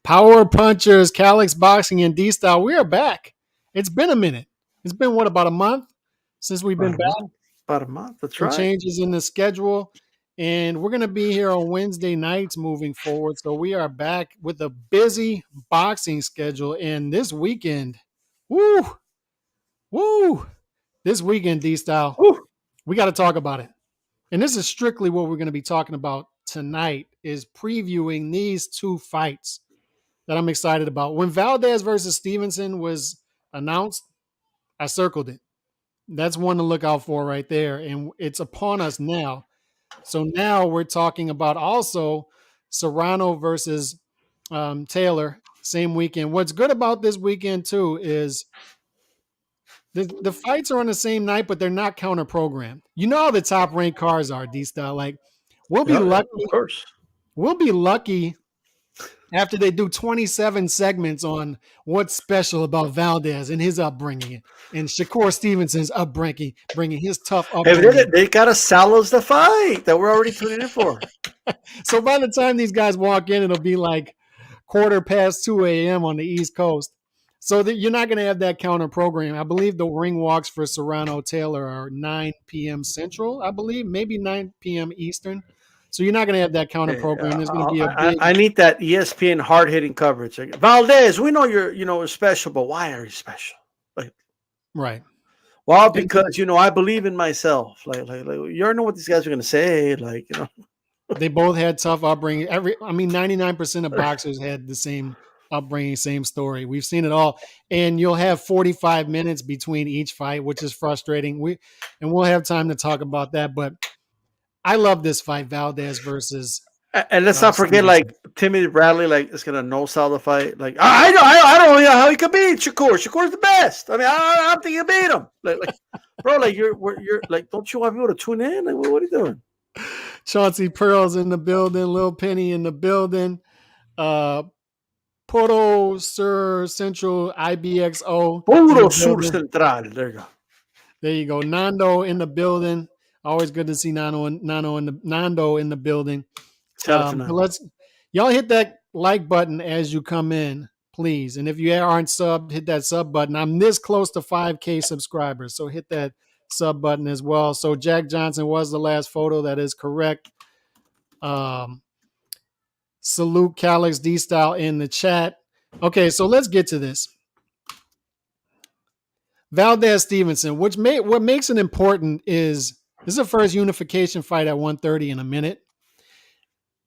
Power Punchers, Calix Boxing, and D-Style. We are back. It's been a minute. It's been, what, about a month since we've been back? About a month. That's Some right. changes in the schedule. And we're going to be here on Wednesday nights moving forward. So we are back with a busy boxing schedule. And this weekend, woo, this weekend, D-Style, we got to talk about it. And this is strictly what we're going to be talking about tonight, is previewing these two fights that I'm excited about. When Valdez versus Stevenson was announced, I circled it. That's one to look out for right there. And it's upon us now. So now we're talking about also Serrano versus Taylor, same weekend. What's good about this weekend, too, is the fights are on the same night, but they're not counter-programmed. You know how the top-ranked cards are, D-Style. Like, we'll be lucky. Of course. We'll be lucky after they do 27 segments on what's special about Valdez and his upbringing, and Shakur Stevenson's upbringing, bringing his tough upbringing. Hey, they got to sell us the fight that we're already tuning in for. So by the time these guys walk in, it'll be like 2:15 a.m. on the East Coast. So that you're not going to have that counter program. I believe the ring walks for Serrano Taylor are 9 p.m. Central, I believe, maybe 9 p.m. Eastern. So you're not going to have that counter program. There's going to be a big... I need that ESPN hard-hitting coverage. Like, Valdez, we know you're special, but why are you special? Like, right. Well, because I believe in myself. Like you already know what these guys are going to say. They both had tough upbringing. 99% of boxers had the same upbringing, same story. We've seen it all, and you'll have 45 minutes between each fight, which is frustrating. We'll have time to talk about that, but I love this fight, Valdez versus. And let's not forget, like, Timothy Bradley, like, is gonna no-sell the fight. Like, I don't know how he could beat Shakur. Shakur's the best. I mean, I don't think you beat him. Like, bro, like you're like, don't you want people to tune in? Like, what are you doing? Chauncey Pearl's in the building. Lil Penny in the building. Puro Sur Central IBXO. Puro Sur Central. There you go. There you go. Nando in the building. Always good to see Nando in the building. Y'all hit that like button as you come in, please. And if you aren't subbed, hit that sub button. I'm this close to 5K subscribers, so hit that sub button as well. So Jack Johnson was the last photo. That is correct. Salute Calix D-Style in the chat. Okay, so let's get to this. Valdez Stevenson, what makes it important is this is the first unification fight at 130 in a minute.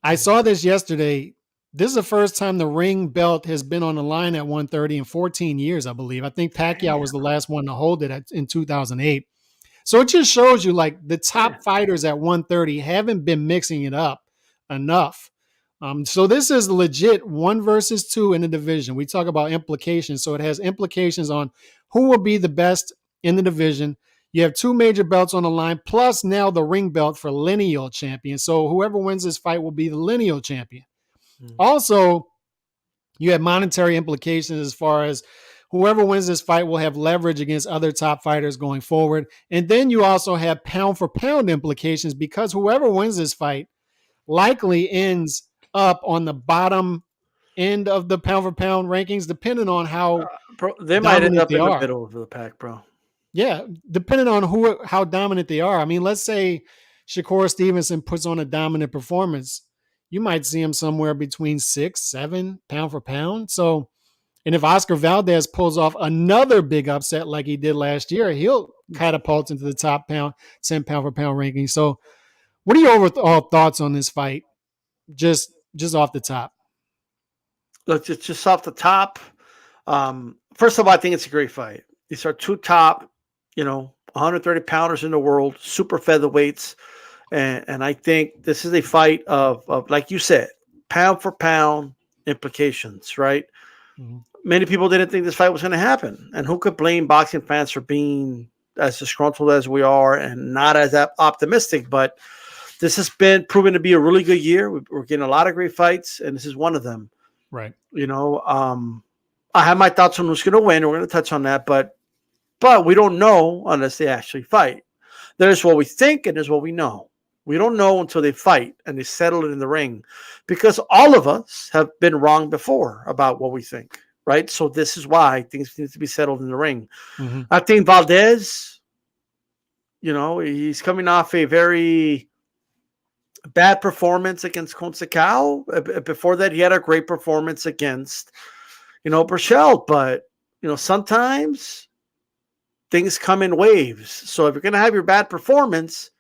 I saw this yesterday. This is the first time the ring belt has been on the line at 130 in 14 years, I believe. I think Pacquiao was the last one to hold it in 2008. So it just shows you, like, the top fighters at 130 haven't been mixing it up enough. So this is legit 1 versus 2 in the division. We talk about implications. So it has implications on who will be the best in the division. You have 2 major belts on the line, plus now the ring belt for lineal champion. So whoever wins this fight will be the lineal champion. Mm-hmm. Also, you have monetary implications as far as whoever wins this fight will have leverage against other top fighters going forward. And then you also have pound for pound implications, because whoever wins this fight likely ends up on the bottom end of the pound for pound rankings, depending on how they might end up in the middle of the pack, bro. Yeah, depending on how dominant they are. I mean, let's say Shakur Stevenson puts on a dominant performance, you might see him somewhere between 6, 7 pound for pound. So, and if Oscar Valdez pulls off another big upset like he did last year, he'll catapult into the top 10 pound for pound ranking. So, what are your overall thoughts on this fight? Just off the top. Look, just off the top. First of all, I think it's a great fight. These are 2 top, 130 pounders in the world, super featherweights. And I think this is a fight of, like you said, pound for pound implications, right? Mm-hmm. Many people didn't think this fight was going to happen. And who could blame boxing fans for being as disgruntled as we are and not as optimistic? But this has been proven to be a really good year. We're getting a lot of great fights, and this is one of them. Right. I have my thoughts on who's going to win. We're going to touch on that, but we don't know unless they actually fight. There's what we think and there's what we know. We don't know until they fight and they settle it in the ring, because all of us have been wrong before about what we think, right? So this is why things need to be settled in the ring. Mm-hmm. I think Valdez, he's coming off a very bad performance against Conceição. Before that, he had a great performance against, Burchell. But, sometimes things come in waves. So if you're going to have your bad performance,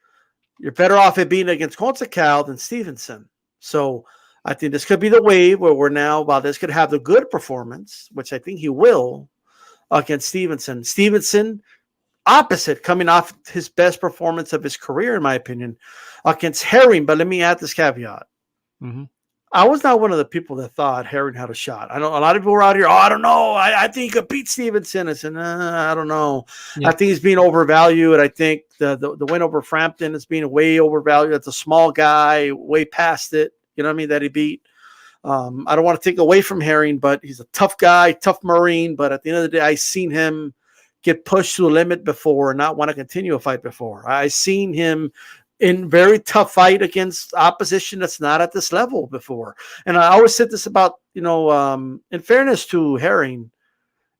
you're better off it being against Conceição than Stevenson. So I think this could be the wave where now Valdez could have the good performance, which I think he will, against Stevenson. Stevenson, opposite, coming off his best performance of his career, in my opinion, against Herring. But let me add this caveat. Mm-hmm. I was not one of the people that thought Herring had a shot. I know a lot of people were out here, I don't know. I think he could beat Stevenson. I said, I don't know. Yeah. I think he's being overvalued. I think the win over Frampton is being way overvalued. That's a small guy, way past it, that he beat. I don't want to take away from Herring, but he's a tough guy, tough Marine. But at the end of the day, I've seen him get pushed to the limit before and not want to continue a fight before. I've seen him in very tough fight against opposition that's not at this level before. And I always said this about, in fairness to Herring,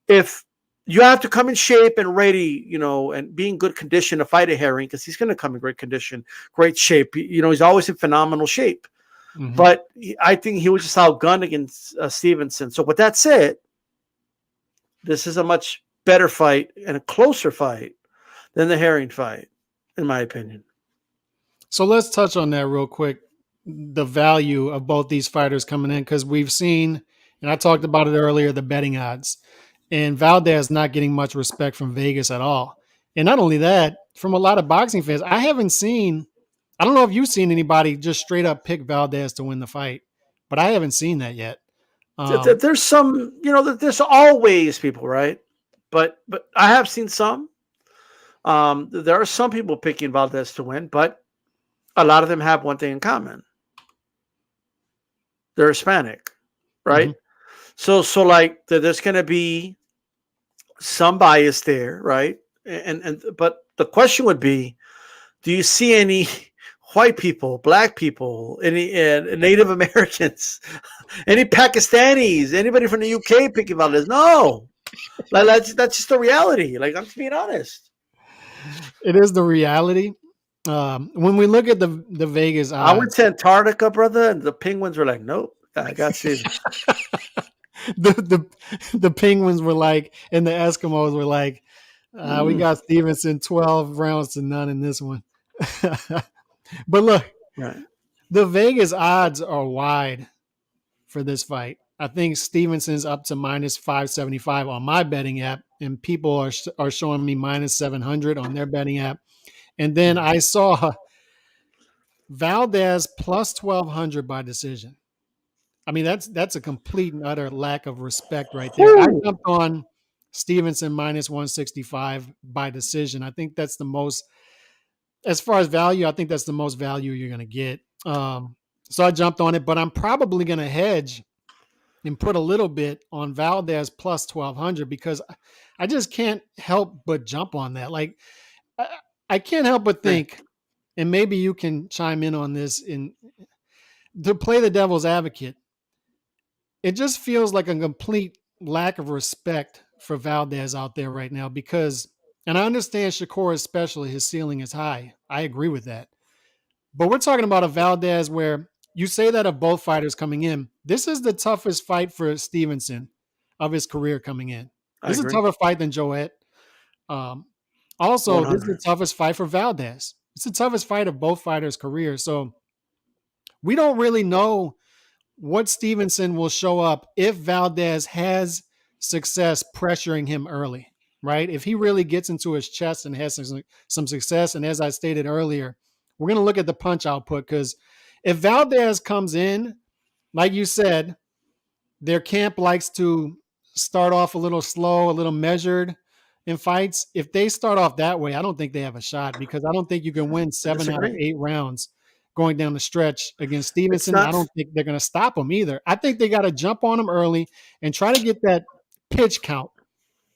if you have to come in shape and ready, and be in good condition to fight a Herring, because he's going to come in great condition, great shape. He's always in phenomenal shape. Mm-hmm. But I think he was just outgunned against Stevenson. So with that said, this is a much better fight and a closer fight than the Herring fight, in my opinion. So let's touch on that real quick, the value of both these fighters coming in, because we've seen, and I talked about it earlier, the betting odds. And Valdez not getting much respect from Vegas at all. And not only that, from a lot of boxing fans, I don't know if you've seen anybody just straight up pick Valdez to win the fight, but I haven't seen that yet. There's some, there's always people, right? But I have seen some. There are some people picking Valdez to win, but a lot of them have one thing in common. They're Hispanic, right? Mm-hmm. So like there's going to be some bias there, right? But the question would be, do you see any white people, black people, any Native Americans, any Pakistanis, anybody from the UK picking Valdez? No, that's just the reality. Like, I'm just being honest. It is the reality. When we look at the Vegas odds, I went to Antarctica, brother, and the penguins were like, nope, I got Caesar. the penguins were like, and the Eskimos were like, we got Stevenson 12 rounds to none in this one. But look, right. The Vegas odds are wide for this fight. I think Stevenson's up to minus 575 on my betting app, and people are showing me minus 700 on their betting app. And then I saw Valdez plus 1,200 by decision. I mean, that's a complete and utter lack of respect right there. I jumped on Stevenson minus 165 by decision. I think that's the most, as far as value, I think that's the most value you're going to get. So I jumped on it, but I'm probably going to hedge and put a little bit on Valdez plus 1,200 because I just can't help but jump on that. Like, I can't help but think, and maybe you can chime in on this, to play the devil's advocate, it just feels like a complete lack of respect for Valdez out there right now because, and I understand Shakur especially, his ceiling is high. I agree with that. But we're talking about a Valdez where you say that of both fighters coming in. This is the toughest fight for Stevenson of his career coming in. This is a tougher fight than Joet. Also, 100. This is the toughest fight for Valdez. It's the toughest fight of both fighters' careers. So we don't really know what Stevenson will show up if Valdez has success pressuring him early, right? If he really gets into his chest and has some success, and as I stated earlier, we're going to look at the punch output because if Valdez comes in, like you said, their camp likes to start off a little slow, a little measured in fights. If they start off that way, I don't think they have a shot because I don't think you can win 7 out of 8 rounds going down the stretch against Stevenson. I don't think they're going to stop him either. I think they got to jump on him early and try to get that pitch count,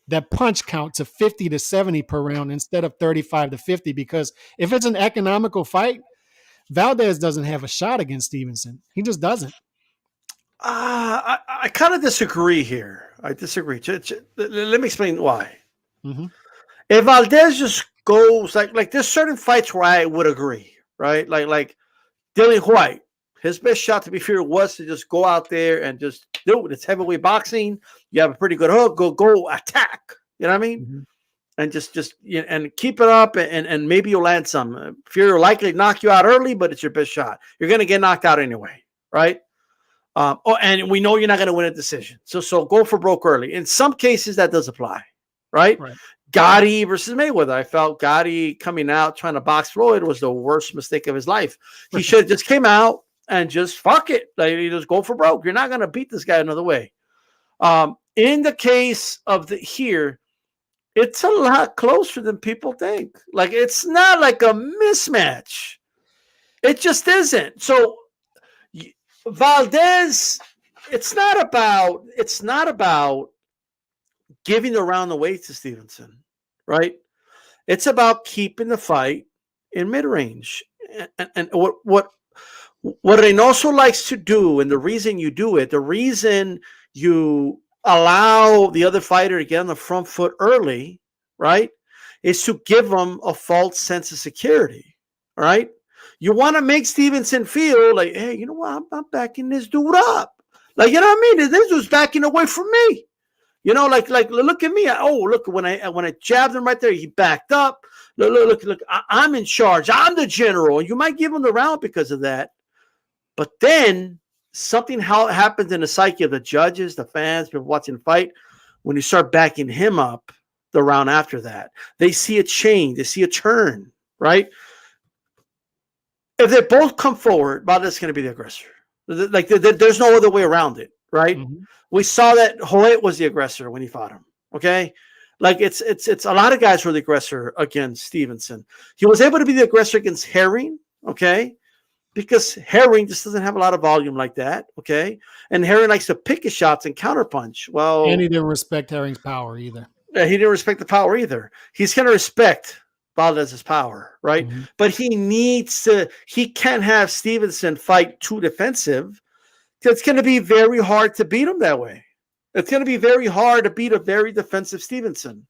that punch count to 50 to 70 per round instead of 35 to 50 because if it's an economical fight, Valdez doesn't have a shot against Stevenson. He just doesn't. I kind of disagree here. I disagree. Let me explain why. Mm-hmm. If Valdez just goes like there's certain fights where I would agree, right? Like Dillian White, his best shot to be fair was to just go out there and just do it. It's heavyweight boxing. You have a pretty good hook. Go attack. You know what I mean? Mm-hmm. And just and keep it up, and maybe you'll land some. Fury likely to knock you out early, but it's your best shot. You're gonna get knocked out anyway, right? And we know you're not gonna win a decision. So go for broke early. In some cases, that does apply, right? Right. Gotti versus Mayweather. I felt Gotti coming out trying to box Floyd was the worst mistake of his life. He should have just came out and just fuck it. Like, you just go for broke. You're not gonna beat this guy another way. In the case of here, it's a lot closer than people think. Like, it's not like a mismatch. It just isn't. So Valdez, it's not about giving the round away to Stevenson, right? It's about keeping the fight in mid-range. And what Reynoso likes to do, and the reason you do it, the reason you allow the other fighter to get on the front foot early, right, is to give them a false sense of security, right? You want to make Stevenson feel like, hey, you know what? I'm backing this dude up. Like, you know what I mean? This dude's backing away from me. You know, like look at me. Oh, look, when I jabbed him right there, he backed up. Look, I'm in charge. I'm the general. You might give him the round because of that. But then something happens in the psyche of the judges, the fans, people watching the fight, when you start backing him up the round after that. They see a change. They see a turn, right? If they both come forward, Valdez is going to be the aggressor. Like, there's no other way around it, right? Mm-hmm. We saw that Hoyt was the aggressor when he fought him, okay? Like, it's a lot of guys were the aggressor against Stevenson. He was able to be the aggressor against Herring, okay? Because Herring just doesn't have a lot of volume like that, okay? And Herring likes to pick his shots and counterpunch. Well, And he didn't respect Herring's power either. he didn't respect the power either. He's going to respect Valdez's power, right? Mm-hmm. But he can't have Stevenson fight too defensive. It's going to be very hard to beat him that way. It's going to be very hard to beat a very defensive Stevenson.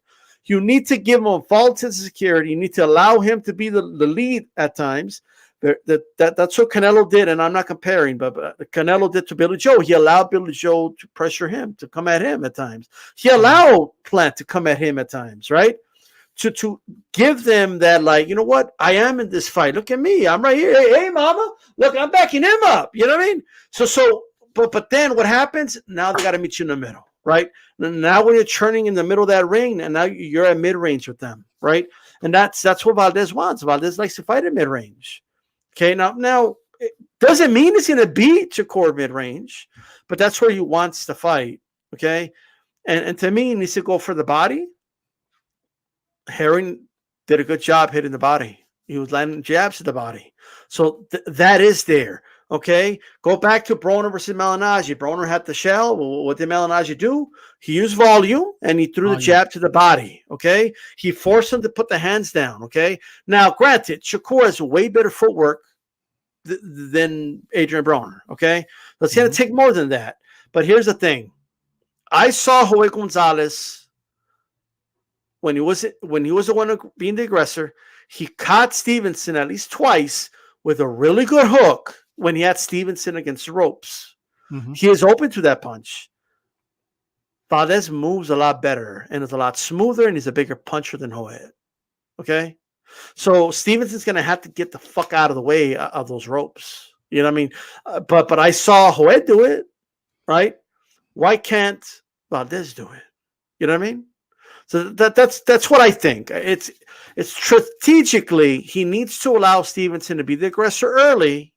You need to give him a false sense of security. You need to allow him to be the lead at times. That's what Canelo did, and I'm not comparing, but Canelo did to Billy Joe. He allowed Billy Joe to pressure him, to come at him at times. He allowed Plant to come at him at times, right? To give them that, like, you know what? I am in this fight. Look at me. I'm right here. Hey, mama. Look, I'm backing him up. You know what I mean? But then what happens? Now they got to meet you in the middle, right? Now when you're turning in the middle of that ring, and now you're at mid-range with them, right? And that's what Valdez wants. Valdez likes to fight at mid-range. Okay, now it doesn't mean he's going to beat Shakur mid-range, but that's where he wants to fight, okay? And to me, he needs to go for the body. Herring did a good job hitting the body. He was landing jabs to the body. So that is there, okay? Go back to Broner versus Malignaggi. Broner had the shell. Well, what did Malignaggi do? He used volume, and he threw the jab to the body, okay? He forced him to put the hands down, okay? Now, granted, Shakur has way better footwork than Adrian Broner, okay? So it's going to take more than that. But here's the thing. I saw Joey Gonzalez when he was the one being the aggressor. He caught Stevenson at least twice with a really good hook when he had Stevenson against the ropes. Mm-hmm. He is open to that punch. Valdez moves a lot better and is a lot smoother, and he's a bigger puncher than Hoyt. Okay? So Stevenson's going to have to get the fuck out of the way of those ropes. You know what I mean? But I saw Hoyt do it, right? Why can't Valdez do it? You know what I mean? So that's what I think. It's strategically, he needs to allow Stevenson to be the aggressor early,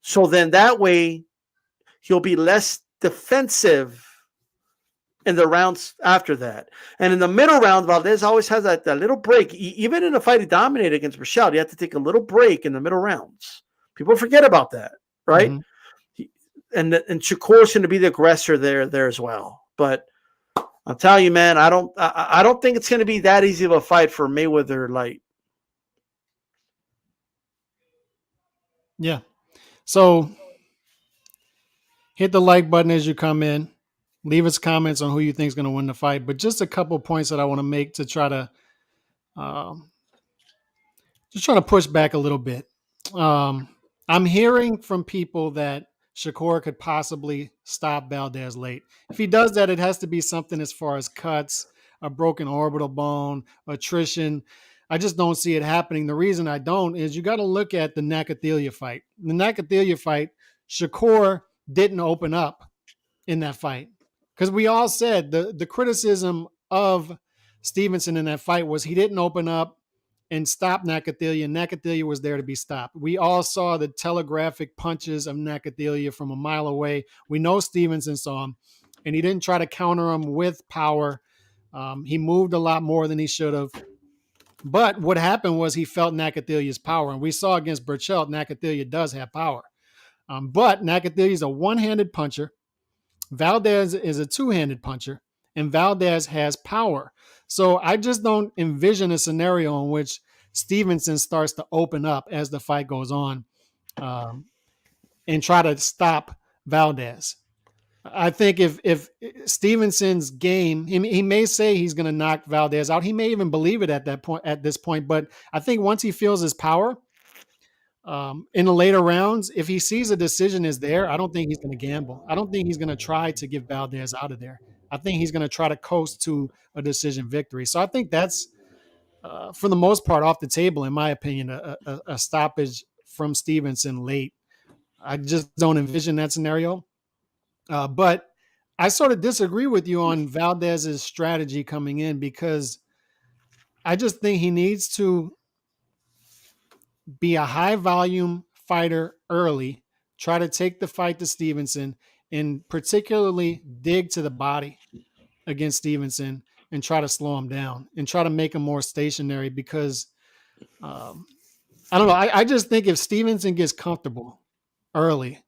so then that way he'll be less defensive in the rounds after that. And in the middle round, Valdez always has that little break. Even in a fight he dominated against Michelle, you have to take a little break in the middle rounds. People forget about that, right? Mm-hmm. And Shakur's going to be the aggressor there as well. But I'm telling you, man, I don't think it's going to be that easy of a fight for Mayweather. Like, Yeah. So hit the like button as you come in. Leave us comments on who you think is going to win the fight. But just a couple points that I want to make to try to um, just trying to push back a little bit. Um, I'm hearing from people that Shakur could possibly stop Valdez late. If he does that, it has to be something as far as cuts, a broken orbital bone, attrition. I just don't see it happening. The reason I don't is you got to look at the Nakathila fight. The Nakathila fight, Shakur didn't open up in that fight because we all said the criticism of Stevenson in that fight was he didn't open up and stop Nakathila. Nakathila was there to be stopped. We all saw the telegraphic punches of Nakathila from a mile away. We know Stevenson saw him, and he didn't try to counter him with power. He moved a lot more than he should have. But what happened was he felt Nakathila's power, and we saw against Burchell, Nakathila does have power. But Nakathila is a one-handed puncher. Valdez is a two-handed puncher, and Valdez has power. So I just don't envision a scenario in which Stevenson starts to open up as the fight goes on um, and try to stop Valdez. I think if Stevenson's game, he may say he's going to knock Valdez out. He may even believe it at this point. But I think once he feels his power, in the later rounds, if he sees a decision is there, I don't think he's going to gamble. I don't think he's going to try to get Valdez out of there. I think he's going to try to coast to a decision victory. So I think that's, for the most part, off the table, in my opinion, a stoppage from Stevenson late. I just don't envision that scenario. But I sort of disagree with you on Valdez's strategy coming in because I just think he needs to be a high volume fighter early, try to take the fight to Stevenson, and particularly dig to the body against Stevenson and try to slow him down and try to make him more stationary because I don't know. I just think if Stevenson gets comfortable early,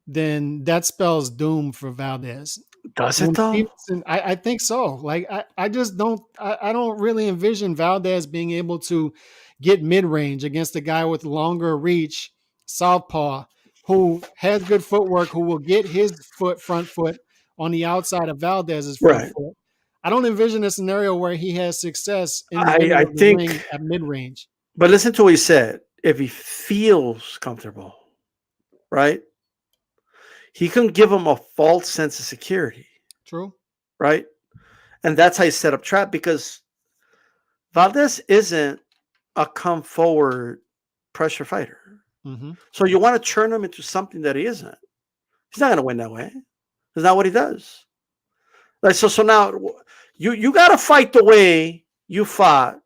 then that spells doom for Valdez. Does it When though? Stevenson, I think so. Like I just I don't really envision Valdez being able to get mid range against a guy with longer reach, southpaw, who has good footwork, who will get his front foot on the outside of Valdez's front Right. foot. I don't envision a scenario where he has success in the I middle I of the think, ring at mid range. but listen to what he said. If he feels comfortable, right, he can give him a false sense of security, True. right, and that's how you set up trap because Valdez isn't a come forward pressure fighter. Mm-hmm. So you want to turn him into something that he isn't. He's not going to win that way. That's not what he does. Like so now you got to fight the way you fought.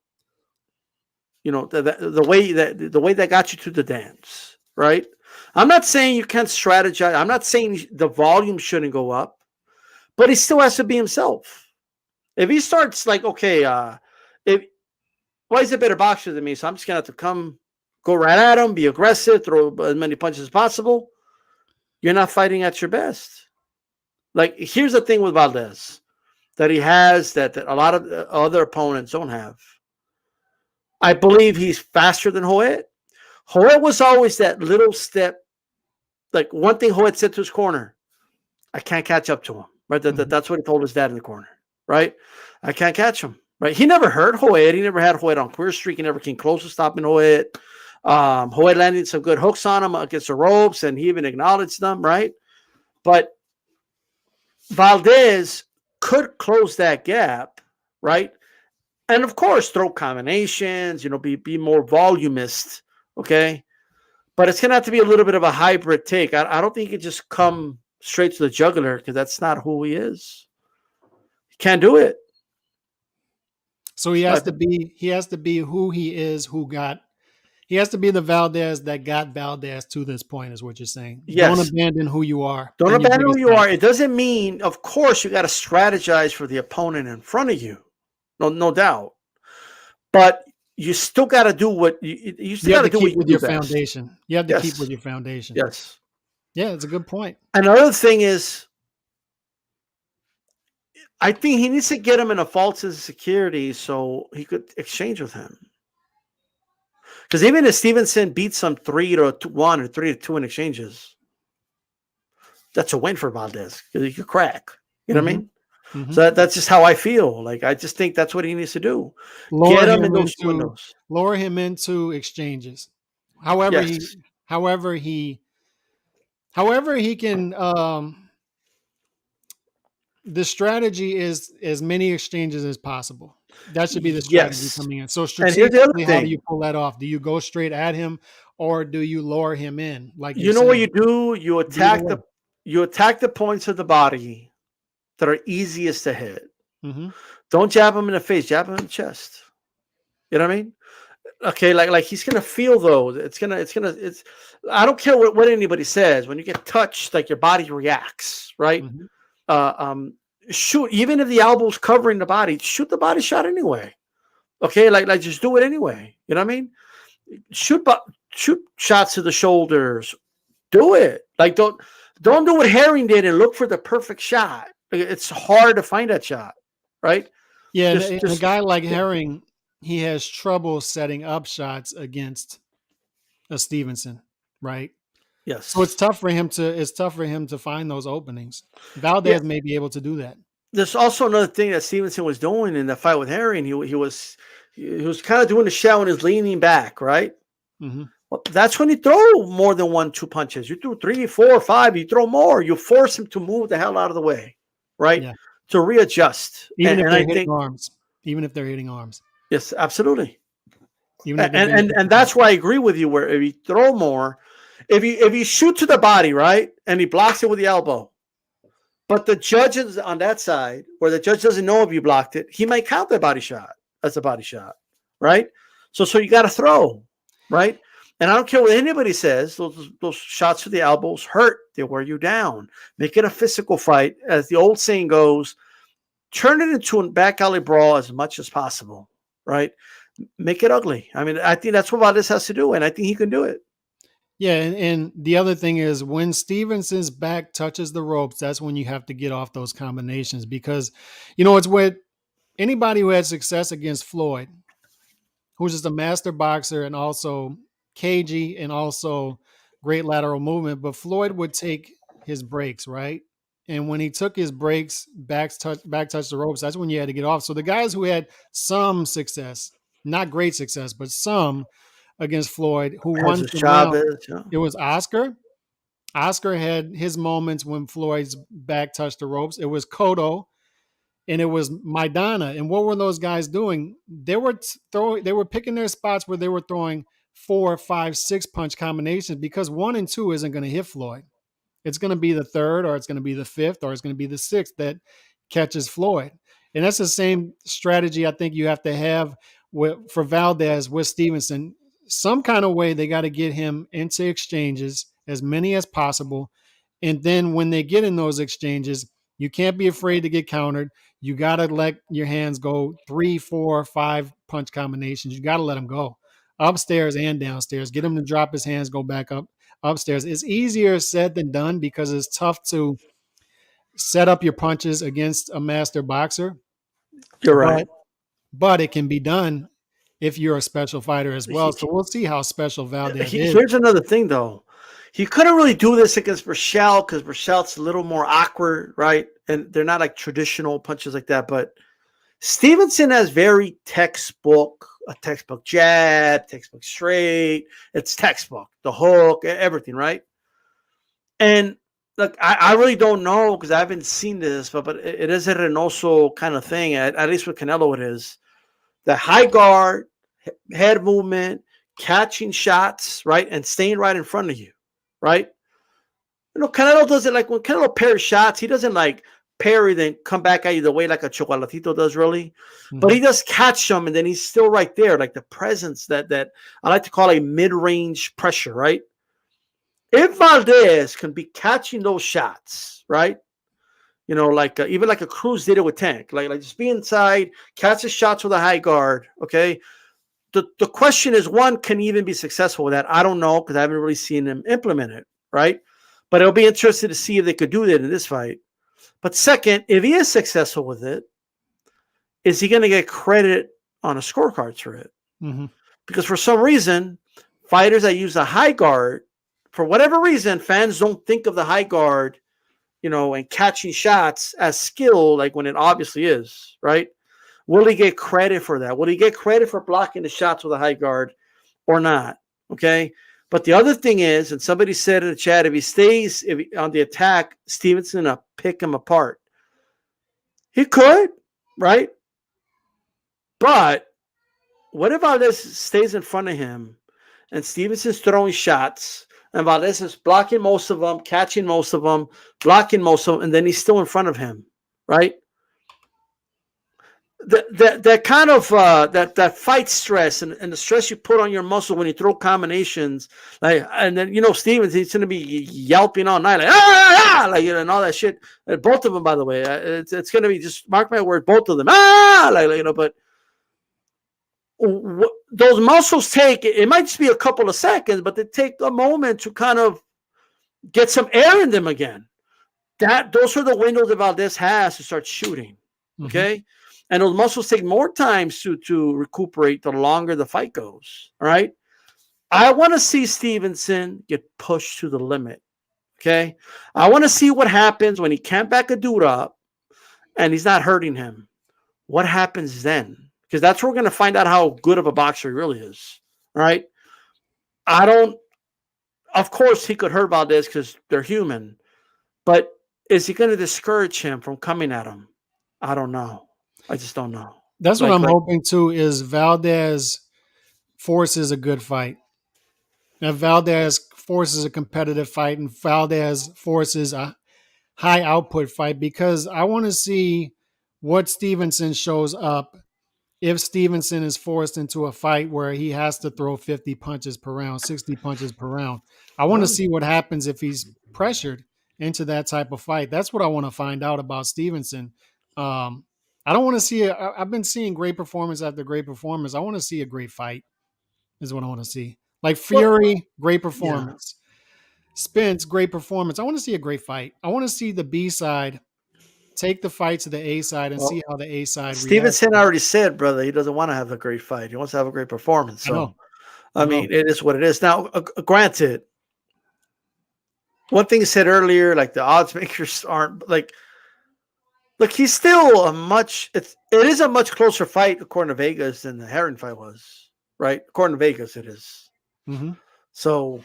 You know the way that got you to the dance, right? I'm not saying you can't strategize. I'm not saying the volume shouldn't go up, but he still has to be himself. If he starts like, okay, if well, he's a better boxer than me, so I'm just gonna have to go right at him, be aggressive, throw as many punches as possible. You're not fighting at your best. Like, here's the thing with Valdez that he has that a lot of other opponents don't have. I believe he's faster than Hoet. Hoet was always that little step. Like, one thing Hoet said to his corner, I can't catch up to him. Right? Mm-hmm. That's what he told his dad in the corner. Right? I can't catch him. Right? He never hurt Hoet. He never had Hoet on queer streak. He never came close to stopping Hoet. Hoet landed some good hooks on him against the ropes, and he even acknowledged them. Right? But Valdez could close that gap. Right? And of course, throw combinations, be more volumist, okay? But it's going to have to be a little bit of a hybrid take. I don't think he can just come straight to the jugular because that's not who he is. He can't do it. So he has to be who he is, he has to be the Valdez that got Valdez to this point, is what you're saying. Don't Yes. abandon who you are. Don't in your abandon who biggest you fight. are. It doesn't mean, of course, you got to strategize for the opponent in front of you. No doubt. But you still got to do what you still got to do what keep you with do your best. foundation. You have to keep Yes. with your foundation. Yes. Yeah, it's a good point. Another thing is, I think he needs to get him in a false sense of security so he could exchange with him. Because even if Stevenson beats some 3-1 or 3-2 in exchanges, that's a win for Valdez. Because he could crack. You know what I mean? So that's just how I feel. Like, I just think that's what he needs to do. Lower Get him in him those into windows. lower him into exchanges. However Yes. he however he however he can the strategy is as many exchanges as possible. That should be the strategy Yes. coming in. So And here's the other strategically, how do you thing. pull that off? Do you go straight at him or do you lower him in? Like you You know what said, you do? either way. You attack the points of the body that are easiest to hit. Mm-hmm. Don't jab him in the face, jab him in the chest. You know what I mean? Okay, like he's gonna feel though. It's I don't care what anybody says. When you get touched, like your body reacts, right? Mm-hmm. Uh, um, Shoot, even if the elbow's covering the body, shoot the body shot anyway. Okay, like just do it anyway. You know what I mean? Shoot, shoot shots to the shoulders. Do it. Like don't do what Herring did and look for the perfect shot. It's hard to find that shot, right? Yeah, and a Just guy like Herring, he has trouble setting up shots against a Stevenson, right? So yes. it's tough for him to find those openings. Yeah. Valdez may be able to do that. There's also another thing that Stevenson was doing in the fight with Herring. He was kind of doing the shell and is leaning back, right? Mm-hmm. Well, that's when you throw more than 1-2 punches. You throw 3, 4, 5. You throw more. You force him to move the hell out of the way, right? Yeah. To readjust. Even if And they're I hitting think arms. Even if they're hitting arms. yes, absolutely. Even if they're being And that's why I agree with you. Where if you throw more, if you shoot to the body, right, and he blocks it with the elbow, but the judge is on that side, where the judge doesn't know if you blocked it, he might count that body shot as a body shot, right? So you got to throw, right? And I don't care what anybody says; those shots to the elbows hurt. They wear you down. Make it a physical fight, as the old saying goes. Turn it into a back alley brawl as much as possible, right? Make it ugly. I mean, I think that's what Valdez has to do, and I think he can do it. Yeah, and the other thing is when Stevenson's back touches the ropes, that's when you have to get off those combinations because, it's with anybody who had success against Floyd, who's just a master boxer and also cagey and also great lateral movement. But Floyd would take his breaks, right? And when he took his breaks, back touch the ropes, that's when you had to get off. So the guys who had some success, not great success, but some against Floyd, who won Versus some rounds, Chavez, yeah. it was Oscar. Oscar had his moments when Floyd's back touched the ropes. It was Cotto and it was Maidana. And what were those guys doing? They were picking their spots where they were throwing 4, 5, 6 punch combinations because 1 and 2 isn't going to hit Floyd. It's going to be the third, or it's going to be the fifth, or it's going to be the sixth that catches Floyd. And that's the same strategy I think you have to have for Valdez with Stevenson. Some kind of way they got to get him into exchanges, as many as possible. And then when they get in those exchanges, you can't be afraid to get countered. You got to let your hands go 3, 4, 5 punch combinations. You got to let them go upstairs and downstairs. Get him to drop his hands, go back up upstairs. It's easier said than done because it's tough to set up your punches against a master boxer. You're right. But it can be done if you're a special fighter as well. So we'll see how special Valdez is. Here's another thing, though. He couldn't really do this against Rochelle because Rochelle's a little more awkward, right? And they're not like traditional punches like that. But Stevenson has a textbook jab, textbook straight. It's textbook, the hook, everything, right? And look, I really don't know because I haven't seen this, but it is a Reynoso kind of thing. At least with Canelo, it is. The high guard, head movement, catching shots, right? And staying right in front of you, right? Canelo does it like when Canelo parries shots, he doesn't like parry, then come back at you the way like a Chocolatito does, really. Mm-hmm. But he does catch them, and then he's still right there, like the presence that I like to call a mid-range pressure, right? If Valdez can be catching those shots, right? Like even like a Cruz did it with Tank, like just be inside, catch the shots with a high guard. Okay, the question is, one, can he even be successful with that? I don't know because I haven't really seen him implement it, right? But it'll be interesting to see if they could do that in this fight. But second, if he is successful with it, is he going to get credit on a scorecard for it? Mm-hmm. because for some reason, fighters that use a high guard, for whatever reason, fans don't think of the high guard, and catching shots as skill, like when it obviously is, right? Will he get credit for that? Will he get credit for blocking the shots with a high guard or not? Okay. But the other thing is, and somebody said in the chat, if he stays on the attack, Stevenson will pick him apart. He could, right? But what if Valdez stays in front of him and Stevenson's throwing shots and Valdez is blocking most of them, catching most of them, blocking most of them, and then he's still in front of him, right? That kind of that fight stress and the stress you put on your muscle when you throw combinations, like, and then Stevens, he's going to be yelping all night, like and all that shit. And both of them, by the way, it's going to be, just mark my word, both of them, but those muscles take, it might just be a couple of seconds, but they take a moment to kind of get some air in them again. Those are the windows that Valdez has to start shooting. Okay. And those muscles take more time to recuperate the longer the fight goes. All right. I want to see Stevenson get pushed to the limit. Okay. I want to see what happens when he can't back a dude up and he's not hurting him. What happens then? Because that's where we're going to find out how good of a boxer he really is. All right. Of course, he could hurt Valdez because they're human. But is he going to discourage him from coming at him? I don't know. I just don't know. That's what I'm hoping too, is Valdez forces a good fight. Now, Valdez forces a competitive fight and Valdez forces a high output fight, because I want to see what Stevenson shows up if Stevenson is forced into a fight where he has to throw 50 punches per round, 60 punches per round. I want to see what happens if he's pressured into that type of fight. That's what I want to find out about Stevenson. I don't want to see I've been seeing great performance after great performance. I want to see a great fight is what I want to see. Like Fury, great performance. Yeah. Spence, great performance. I want to see a great fight. I want to see the B side take the fight to the A side and see how the A side Stevenson already said, brother, he doesn't want to have a great fight. He wants to have a great performance. So, I mean, it is what it is. Now, granted, one thing he said earlier, like the odds makers aren't like, look, he's still it is a much closer fight according to Vegas than the Herring fight was, right? According to Vegas, it is. Mm-hmm. So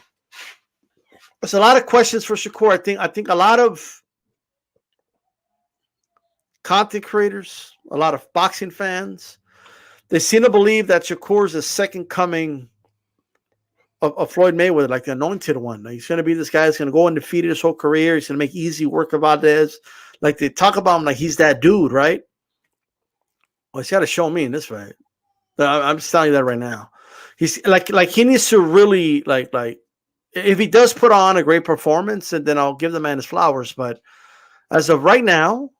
there's a lot of questions for Shakur. I think a lot of content creators, a lot of boxing fans, they seem to believe that Shakur is the second coming of Floyd Mayweather, like the anointed one. Like, he's going to be this guy that's going to go undefeated his whole career. He's going to make easy work of Valdez. Like, they talk about him like he's that dude, right? Well, he's got to show me in this fight. I'm just telling you that right now. He's like he needs to really like if he does put on a great performance, and then I'll give the man his flowers. But as of right now,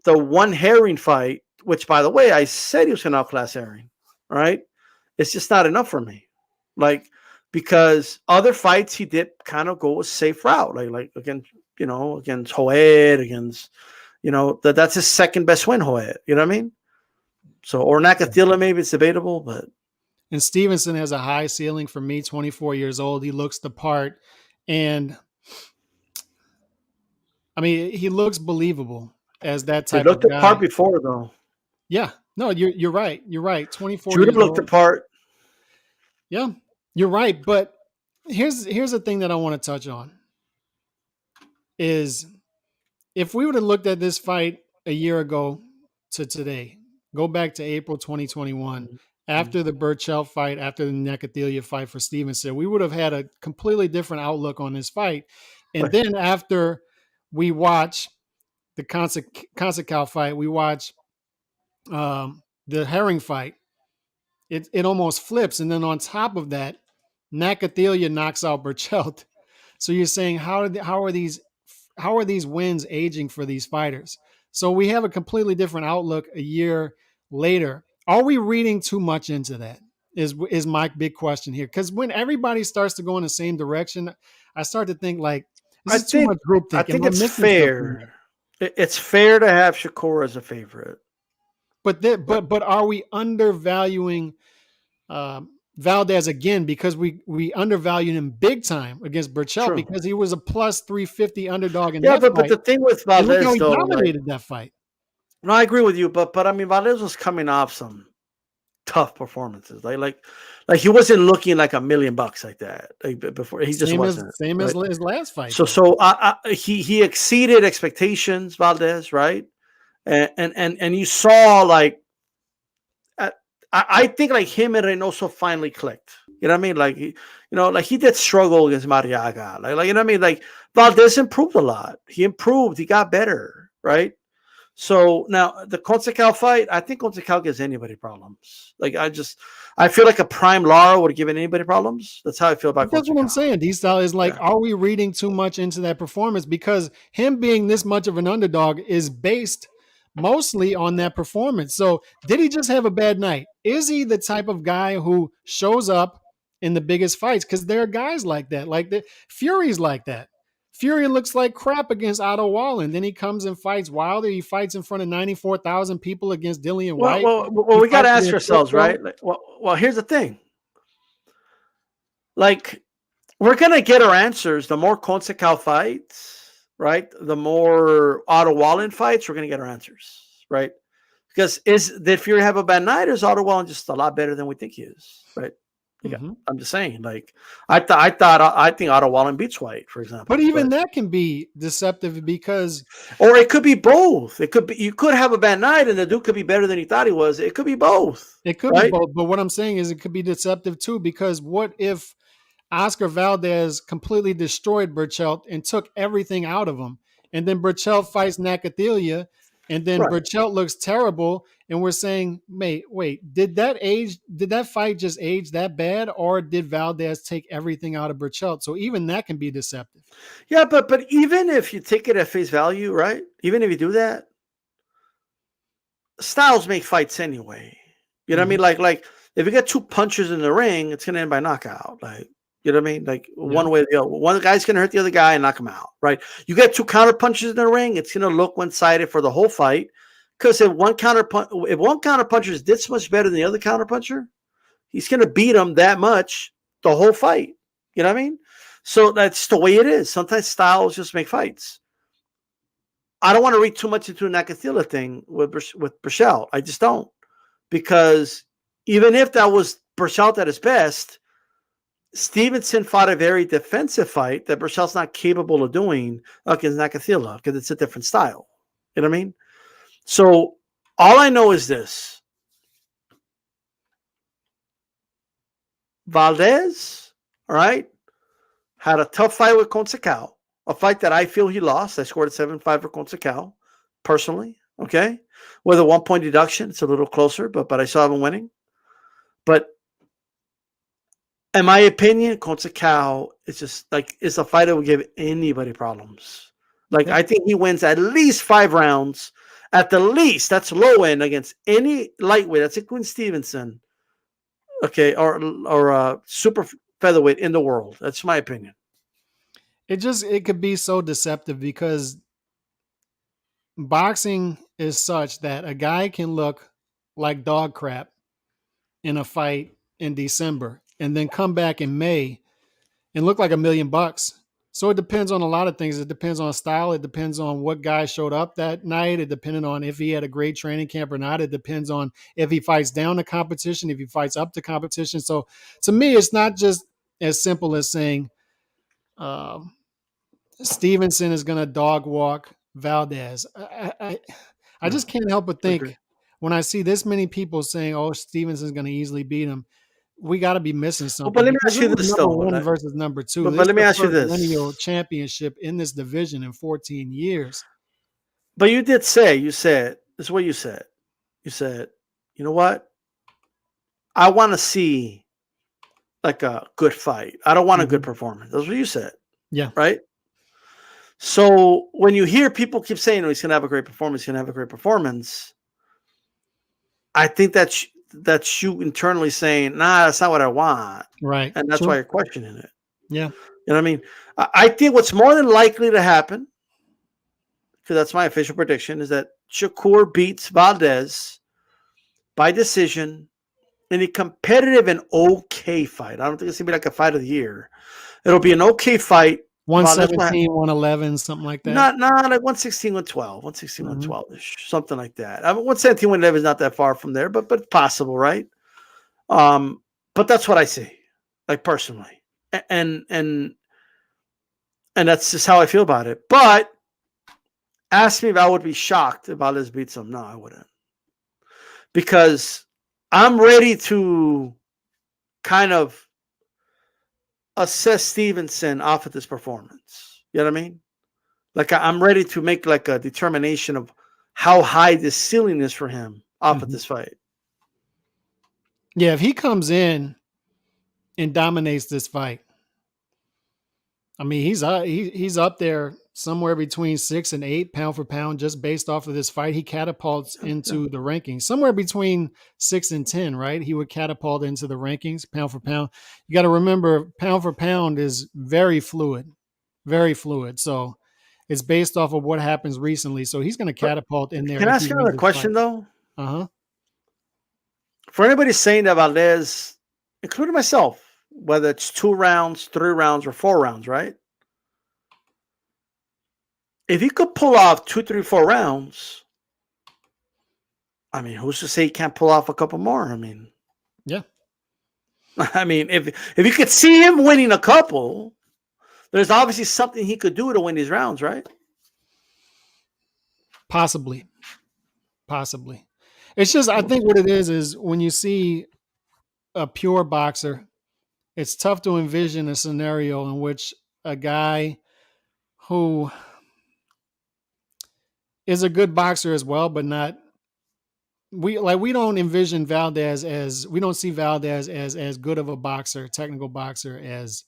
the one Herring fight, which by the way, I said he was going to outclass Herring, right? It's just not enough for me. Like, because other fights he did kind of go a safe route, like against Hoed, against that's his second best win, Hoed. You know what I mean? So, or Nakatila, maybe it's debatable, but. And Stevenson has a high ceiling for me, 24 years old. He looks the part. And I mean, he looks believable as that type of guy. He looked the part before, though. Yeah. No, you're right. You're right. 24 Judah years looked the part. Yeah, you're right. But here's the thing that I want to touch on is if we would have looked at this fight a year ago to today, go back to April 2021, after the Burchell fight, after the Nakatila fight for Stevenson, we would have had a completely different outlook on this fight. And then after we watch the Consecal fight, we watch the Herring fight, it almost flips. And then on top of that, Nakatila knocks out Burchell. So you're saying how are these wins aging for these fighters? So we have a completely different outlook a year later. Are we reading too much into that? Is my big question here. Because when everybody starts to go in the same direction, I start to think like this is too much group thinking. I think it's fair. It's fair to have Shakur as a favorite. But are we undervaluing Valdez again because we undervalued him big time against Burchell True. because he was a plus 350 underdog in Yeah, that but fight. the thing with And look how Valdez he though, like, dominated that fight. no, I agree with you, but I mean Valdez was coming off some tough performances. Like he wasn't looking like $1,000,000 like that. Like before, he just wasn't. Same as Right. his last fight. He exceeded expectations, Valdez, right? And you saw like I think like him and Reynoso finally clicked. You know what I mean? Like like he did struggle against Mariaga. Like you know what I mean? Like Valdez improved a lot. He improved. He got better, right? So now the Conceição fight, I think Conceição gives anybody problems. Like I feel like a prime Lara would have given anybody problems. That's how I feel about That's what I'm Conceição. saying. D-Style is like, Yeah. are we reading too much into that performance? Because him being this much of an underdog is based mostly on that performance. So did he just have a bad night? Is he the type of guy who shows up in the biggest fights? Because there are guys like that. Fury's like that. Fury looks like crap against Otto Wallen. Then he comes and fights Wilder. He fights in front of 94,000 people against Dillian White. We got to ask ourselves, right? Like, well, here's the thing. Like, we're going to get our answers. The more Conceição fights, right? The more Otto Wallen fights, we're going to get our answers, right? Because did Fury have a bad night, or is Otto Wallen just a lot better than we think he is, right? Yeah, I'm just saying. Like, I think Otto Wallen beats White, for example. But even that can be deceptive because, or it could be both. It could be you could have a bad night, and the dude could be better than he thought he was. It could be both. It could be both. But what I'm saying is, it could be deceptive too. Because what if Oscar Valdez completely destroyed Burchell and took everything out of him, and then Burchell fights Nakathila, and then Burchell looks terrible, and we're saying, wait, did that fight just age that bad, or did Valdez take everything out of Burchell? So even that can be deceptive. Yeah, but even if you take it at face value, right? Even if you do that, styles make fights anyway. You know what I mean? Like if you get two punches in the ring, it's gonna end by knockout. Like, you know what I mean? Like one way or the other. One guy's gonna hurt the other guy and knock him out, right? You get two counter punches in the ring, it's gonna look one-sided for the whole fight. Because if one counter puncher is this much better than the other counter puncher, he's gonna beat him that much the whole fight. You know what I mean? So that's the way it is. Sometimes styles just make fights. I don't want to read too much into a Nakathila thing with Burchell. I just don't. Because even if that was Burchell at his best, Stevenson fought a very defensive fight that Burchell's not capable of doing against Nakathila because it's a different style. You know what I mean? So all I know is this. Valdez, all right, had a tough fight with Conceição, a fight that I feel he lost. I scored a 7-5 for Conceição, personally, okay? With a 1-point deduction, it's a little closer, but I saw him winning. But in my opinion, Conceição is just like it's a fight that would give anybody problems. Like I think he wins at least 5 rounds, at the least. That's low end against any lightweight. That's including Stevenson, okay, or super featherweight in the world. That's my opinion. It could be so deceptive because boxing is such that a guy can look like dog crap in a fight in December and then come back in May and look like $1,000,000. So it depends on a lot of things. It depends on style. It depends on what guy showed up that night. It depends on if he had a great training camp or not. It depends on if he fights down to competition, if he fights up to competition. So to me, it's not just as simple as saying Stevenson is going to dog walk Valdez. I just can't help but think when I see this many people saying, "Oh, Stevenson's going to easily beat him," we got to be missing something. But let me ask you this though: number 1 versus number 2. But let me ask you this: lineal championship in this division in 14 years. But you did say this is what you said. You said, you know what? I want to see like a good fight. I don't want a good performance. That's what you said. Yeah. Right. So when you hear people keep saying, oh, he's going to have a great performance, I think that's you internally saying, nah, that's not what I want. Right. And that's why you're questioning it. Yeah. You know what I mean? I think what's more than likely to happen, because that's my official prediction, is that Shakur beats Valdez by decision in a competitive and okay fight. I don't think it's gonna be like a fight of the year. It'll be an okay fight. Valdez will have, 117, 111, something like that. not like 116, 112, 116, Mhm. 112-ish, something like that. I mean, 117, 111 is not that far from there, but possible, right? But that's what I see, like personally, and and and that's just how I feel about it. But ask me if I would be shocked if Valdez beats him. No, I wouldn't, because I'm ready to kind of assess Stevenson off of this performance. You know what I mean? Like I'm ready to make like a determination of how high this ceiling is for him off of Mhm. this fight. Yeah, if he comes in and dominates this fight, I mean, he's up there somewhere between 6 and 8 pound for pound just based off of this fight. He catapults Yeah. into the rankings somewhere between 6 and 10, right? He would catapult into the rankings pound for pound. You got to remember, pound for pound is very fluid, very fluid. So it's based off of what happens recently. So he's going to But catapult in there can I if he ask wins another this fight. question though? Uh huh. For anybody saying that Valdez, including myself, whether it's 2 rounds, 3 rounds, or 4 rounds, right? If he could pull off 2, 3, 4 rounds, I mean, who's to say he can't pull off a couple more? I mean, Yeah, I mean, if you could see him winning a couple, there's obviously something he could do to win these rounds, right? possibly, possibly. It's just I think what it is when you see a pure boxer, it's tough to envision a scenario in which a guy who is a good boxer as well, but not we don't envision Valdez as we don't see Valdez as good of a boxer, technical boxer as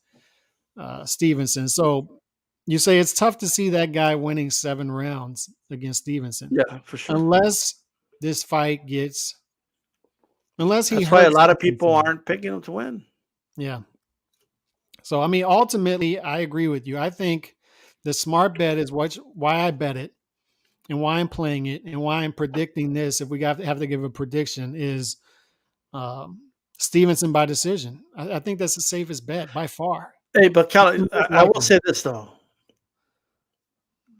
Stevenson. So you say it's tough to see that guy winning 7 rounds against Stevenson Yeah, for sure. unless this fight gets unless he That's why a hurts lot of people Stevenson. aren't picking him to win. Yeah. So I mean, ultimately, I agree with you. I think the smart bet is why I bet it and why I'm playing it and why I'm predicting this. If we have to give a prediction, is Stevenson by decision. I think that's the safest bet by far. Hey, but He's Cal, the most I will likely. say this though: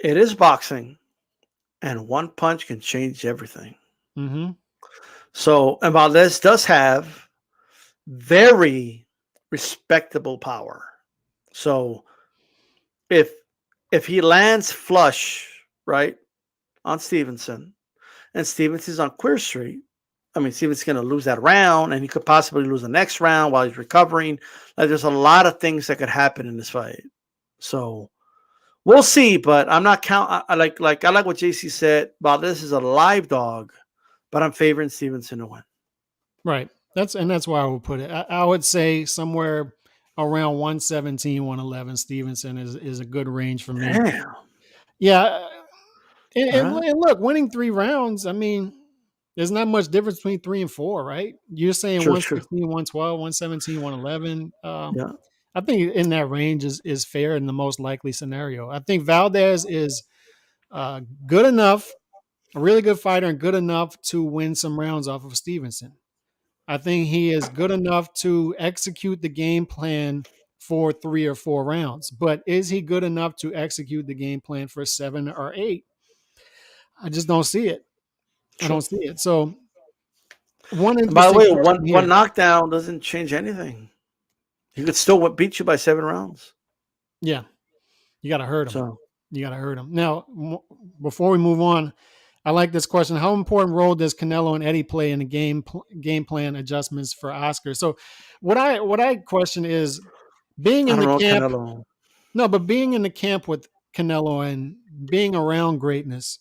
it is boxing, and one punch can change everything. Mm-hmm. So, and Valdez does have very respectable power. So, if if he lands flush, right, on Stevenson, and Stevenson's on Queer Street, I mean, Stevenson's going to lose that round, and he could possibly lose the next round while he's recovering. Like, there's a lot of things that could happen in this fight. So, we'll see. But I'm not count. I like what JC said. Valdez is a live dog, but I'm favoring Stevenson to win. Right. That's why I would put it. I would say somewhere around 117, 111. Stevenson is a good range for me. Damn. Yeah. All right. And look, winning 3 rounds, I mean, there's not much difference between 3 and 4, right? You're saying True. True. 116, 112, 117, 111. Yeah. I think in that range is fair in the most likely scenario. I think Valdez is good enough, a really good fighter, and good enough to win some rounds off of Stevenson. I think he is good enough to execute the game plan for 3 or 4 rounds. But is he good enough to execute the game plan for 7 or 8? I just don't see it. I True. don't see it. So one And by the interesting way, question one here. knockdown doesn't change anything. He could still beat you by 7 rounds. Yeah, you got to hurt him. So You got to hurt him. Now, before we move on, I like this question. How important role does Canelo and Eddie play in the game plan adjustments for Oscar? So what I question is being I in don't the know camp. Canelo. No, but being in the camp with Canelo and being around greatness,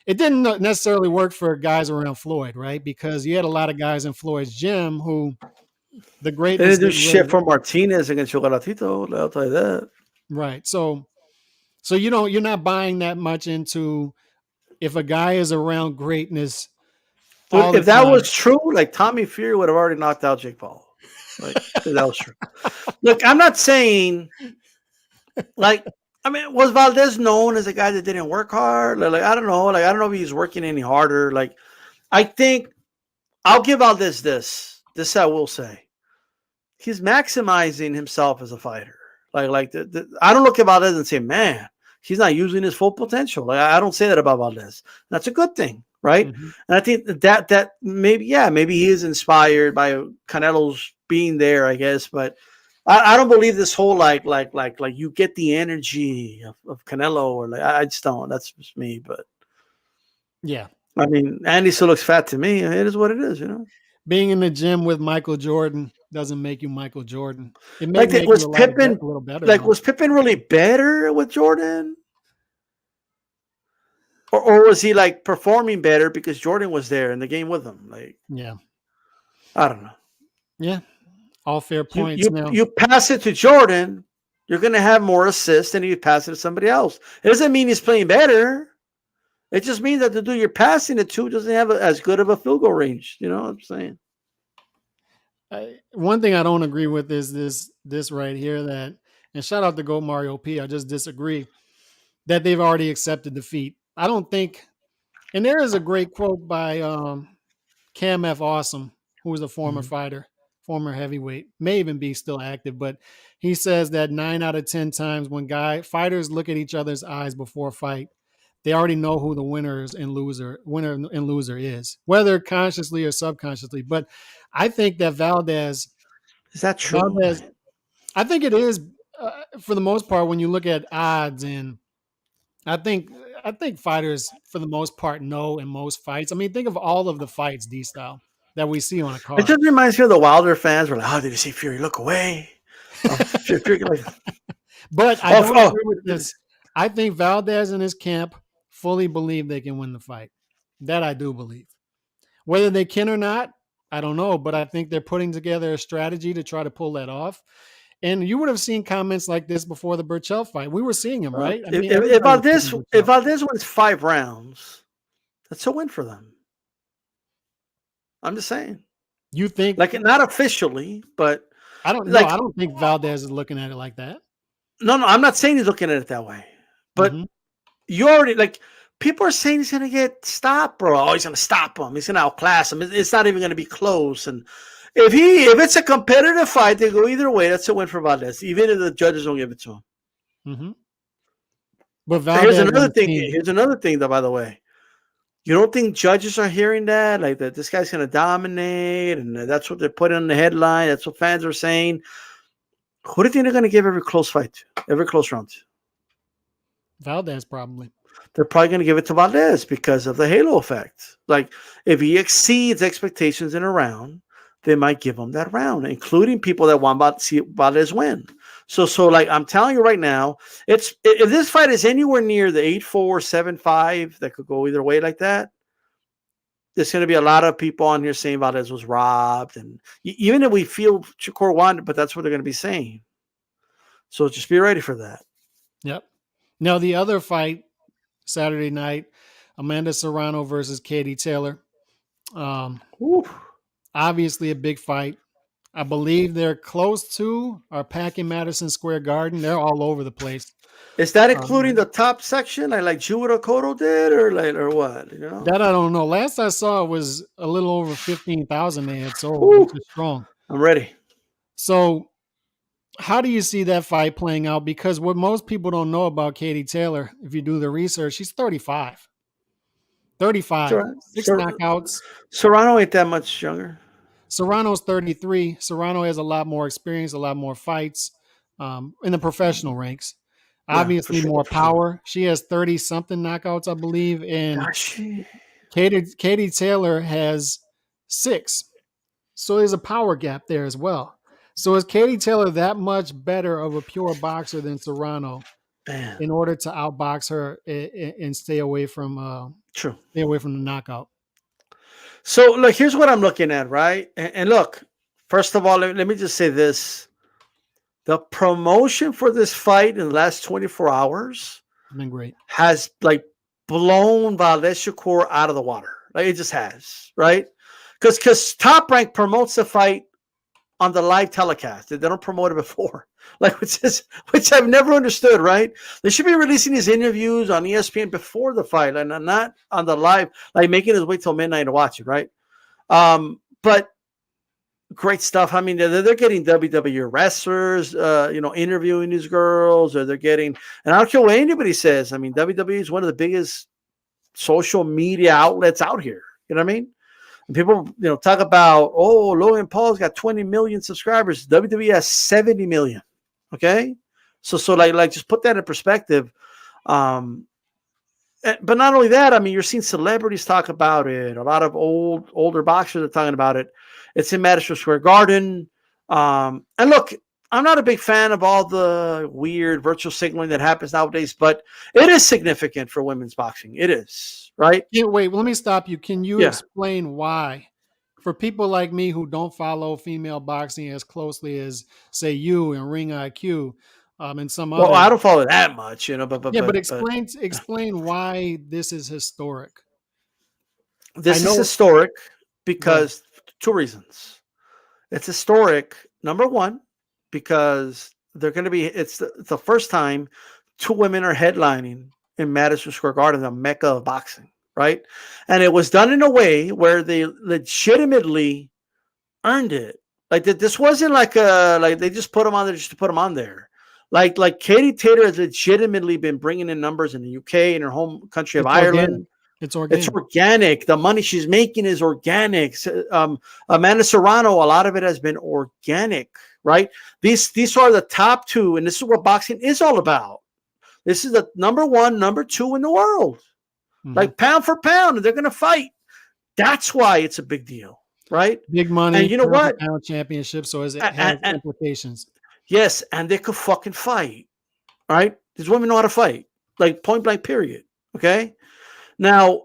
it didn't necessarily work for guys around Floyd, right? Because you had a lot of guys in Floyd's gym who the They greatness didn't do didn't shit really for Martinez against Chocolatito. I'll tell you that. right. So you're not buying that much into if a guy is around greatness all But the if that was time. true, like Tommy Fury would have already knocked out Jake Paul. Like if that was true. Look, I'm not saying like I mean, was Valdez known as a guy that didn't work hard? Like I don't know. Like I don't know if he's working any harder. Like I think I'll give Valdez this. this I will say, he's maximizing himself as a fighter. I don't look at Valdez and say, man, he's not using his full potential. Like, I don't say that about Valdez. That's a good thing, right? Mm-hmm. And I think that maybe he is inspired by Canelo's being there, I guess. But I don't believe this whole like you get the energy of Canelo, or like I just don't. That's just me. But yeah, I mean, Andy still looks fat to me. It is what it is, Being in the gym with Michael Jordan doesn't make you Michael Jordan. It may Like, make was you Pippen a little better. like Though. was Pippen really better with Jordan? Or was he like performing better because Jordan was there in the game with him? Like, Yeah, I don't know. yeah, all fair You points. you Now, you pass it to Jordan, you're going to have more assists than if you pass it to somebody else. It doesn't mean he's playing better. It just means that the dude you're passing it to doesn't have as good of a field goal range. You know what I'm saying? one thing I don't agree with is this right here. That, and shout out to Go Mario P. I just disagree that they've already accepted defeat. I don't think. And there is a great quote by Cam F. Awesome, who was a former fighter, former heavyweight, may even be still active, but he says that 9 out of 10 times when fighters look at each other's eyes before a fight, they already know who the winner and loser is, whether consciously or subconsciously. But I think that Is that true? Valdez, I think it is for the most part when you look at odds, and I think fighters for the most part know in most fights. I mean, think of all of the fights D style that we see on a It card. just reminds me of the Wilder fans. Were like, "Oh, did you see Fury look away?" Fury, like, But I don't agree with this. I think Valdez and his camp fully believe they can win the fight. That I do believe. Whether they can or not, I don't know. But I think they're putting together a strategy to try to pull that off. And you would have seen comments like this before the Burchell fight. We were seeing him, right? I mean, if Valdez wins 5 rounds, that's a win for them. I'm just saying. You think, like, not officially, but I don't know. I don't think Valdez is looking at it like that. No, I'm not saying he's looking at it that way. But you already, like, people are saying he's going to get stopped, bro. Oh, he's going to stop him. He's going to outclass him. It's not even going to be close. And if it's a competitive fight, they go either way. That's a win for Valdez, even if the judges don't give it to him. Mm-hmm. But Valdez, here's another thing, though, by the way. You don't think judges are hearing that? Like, that this guy's going to dominate, and that's what they're putting on the headline. That's what fans are saying. Who do you think they're going to give every close fight to? Every close round to? Valdez, probably. They're probably going to give it to Valdez because of the halo effect. Like, if he exceeds expectations in a round, they might give him that round, including people that want to see Valdez win. So like, I'm telling you right now, if this fight is anywhere near the 8-4, 7-5 that could go either way like that, there's going to be a lot of people on here saying Valdez was robbed. And even if we feel Shakur won, but that's what they're going to be saying. So just be ready for that. Yep. Now, the other fight Saturday night, Amanda Serrano versus Katie Taylor. Obviously a big fight. I believe they're close to or packing Madison Square Garden. They're all over the place. Is that including the top section, like Judo Cotto did, or what? That I don't know. Last I saw it was a little over 15,000 they had sold, which is strong. I'm ready. So, how do you see that fight playing out? Because what most people don't know about Katie Taylor, if you do the research, she's 35. 35. 6 knockouts. Serrano ain't that much younger. Serrano's 33. Serrano has a lot more experience, a lot more fights in the professional ranks. Obviously, more power. She has 30-something knockouts, I believe. And Katie Taylor has 6. So there's a power gap there as well. So is Katie Taylor that much better of a pure boxer than Serrano in order to outbox her and stay away from the knockout? So, look, here's what I'm looking at, right? And look, first of all, let me just say this. The promotion for this fight in the last 24 hours been great. Has, like, blown Valdez Shakur out of the water. Like, it just has, right? Because Top Rank promotes the fight on the live telecast. They don't promote it before. Like, which I've never understood, right? They should be releasing these interviews on ESPN before the fight and not on the live, like making us wait till midnight to watch it, right? But great stuff. I mean, they're getting WWE wrestlers, interviewing these girls, or they're getting, and I don't care what anybody says. I mean, WWE is one of the biggest social media outlets out here. You know what I mean? And people, talk about, oh, Logan Paul's got 20 million subscribers. WWE has 70 million. Okay. So like just put that in perspective. But not only that, I mean, you're seeing celebrities talk about it. A lot of older boxers are talking about it. It's in Madison Square Garden. And look, I'm not a big fan of all the weird virtual signaling that happens nowadays, but it is significant for women's boxing. It is, right? Yeah, wait, let me stop you. Can you Yeah. explain why? For people like me who don't follow female boxing as closely as, say, you and Ring IQ, and some Well, others. I don't follow that much, But explain why this is historic. This is historic because two reasons. It's historic, number one, because they're going to be, it's the first time two women are headlining in Madison Square Garden, the mecca of boxing, right? And it was done in a way where they legitimately earned it. Like this wasn't like they just put them on there just to put them on there. Like Katie Taylor has legitimately been bringing in numbers in the UK, in her home country of Ireland. It's organic. It's organic. The money she's making is organic. Amanda Serrano, a lot of it has been organic, right? These are the top two, and this is what boxing is all about. This is the number one, number two in the world. Mm-hmm. Like pound for pound, and they're going to fight. That's why it's a big deal, right? Big money. And you know what? Pound championship, so it has implications. Yes, and they could fucking fight, right? These women know how to fight, like point blank, period. Okay? Now,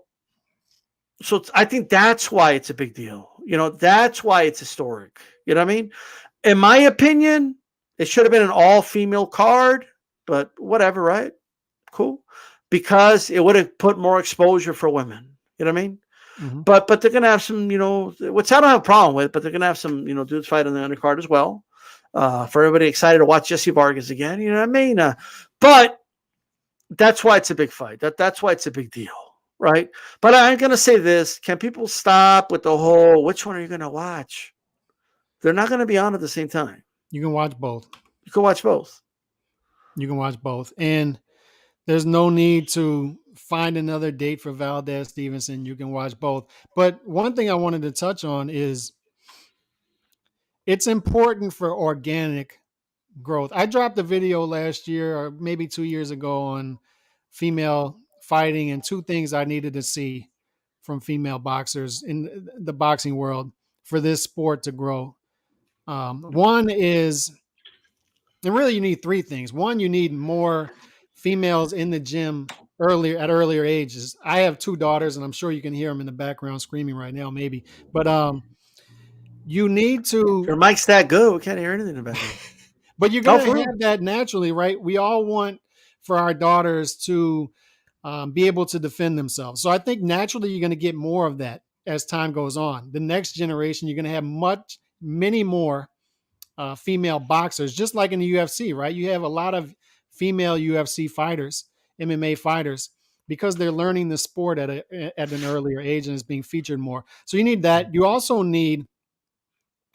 so I think that's why it's a big deal. That's why it's historic. You know what I mean? In my opinion, it should have been an all-female card, but whatever, right? Cool. Because it would have put more exposure for women. You know what I mean? Mm-hmm. But they're going to have some, which I don't have a problem with, but they're going to have some, dudes fight on the undercard as well. For everybody excited to watch Jesse Vargas again. You know what I mean? But that's why it's a big fight. That's why it's a big deal. Right. But I'm going to say this. Can people stop with the whole, which one are you going to watch? They're not going to be on at the same time. You can watch both. You can watch both. You can watch both. And there's no need to find another date for Valdez, Stevenson. You can watch both. But one thing I wanted to touch on is it's important for organic growth. I dropped a video last year or maybe 2 years ago on female fighting and two things I needed to see from female boxers in the boxing world for this sport to grow. One is, and really you need three things. One, you need more females in the gym at earlier ages. I have two daughters, and I'm sure you can hear them in the background screaming right now, maybe. But you need to. Your mic's that good. We can't hear anything about it. But you're going to have that naturally, right? We all want for our daughters to be able to defend themselves. So I think naturally you're going to get more of that as time goes on. The next generation, you're going to have many more female boxers, just like in the UFC, right? You have a lot of female UFC fighters, MMA fighters, because they're learning the sport at an earlier age and is being featured more. So you need that. You also need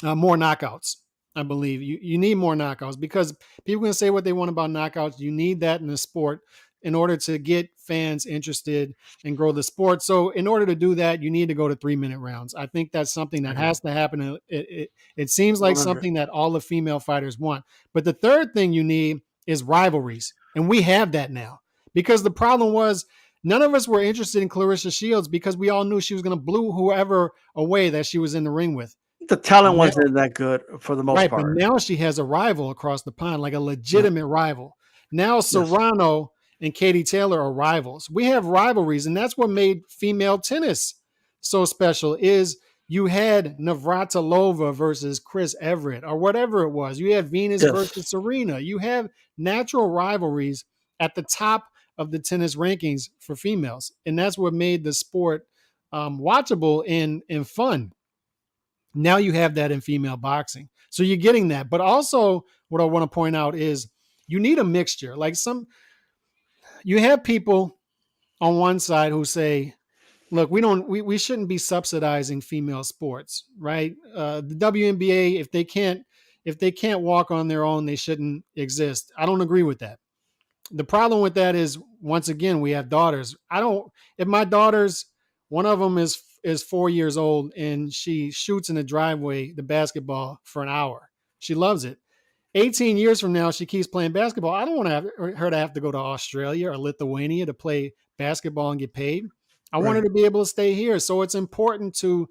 more knockouts. I believe you need more knockouts because people can say what they want about knockouts. You need that in the sport in order to get fans interested and grow the sport. So in order to do that, you need to go to 3-minute rounds. I think that's something that has to happen. It seems like 100. Something that all the female fighters want. But the third thing you need is rivalries. And we have that now because the problem was none of us were interested in Clarissa Shields because we all knew she was going to blow whoever away that she was in the ring with. The talent wasn't that good for the most part. Right, but now she has a rival across the pond, like a legitimate rival. Now Serrano and Katie Taylor are rivals. We have rivalries, and that's what made female tennis so special is you had Navratilova versus Chris Everett or whatever it was. You had Venus versus Serena. You have natural rivalries at the top of the tennis rankings for females, and that's what made the sport watchable and fun. Now you have that in female boxing. So you're getting that. But also what I want to point out is you need a mixture. Like you have people on one side who say look, we shouldn't be subsidizing female sports, right? The WNBA, if they can't walk on their own, they shouldn't exist. I don't agree with that. The problem with that is, once again, we have daughters. I don't. If my daughters, one of them is 4 years old and she shoots in the driveway the basketball for an hour. She loves it. 18 years from now, she keeps playing basketball. I don't want her to have to go to Australia or Lithuania to play basketball and get paid. I want her Right. to be able to stay here. So it's important to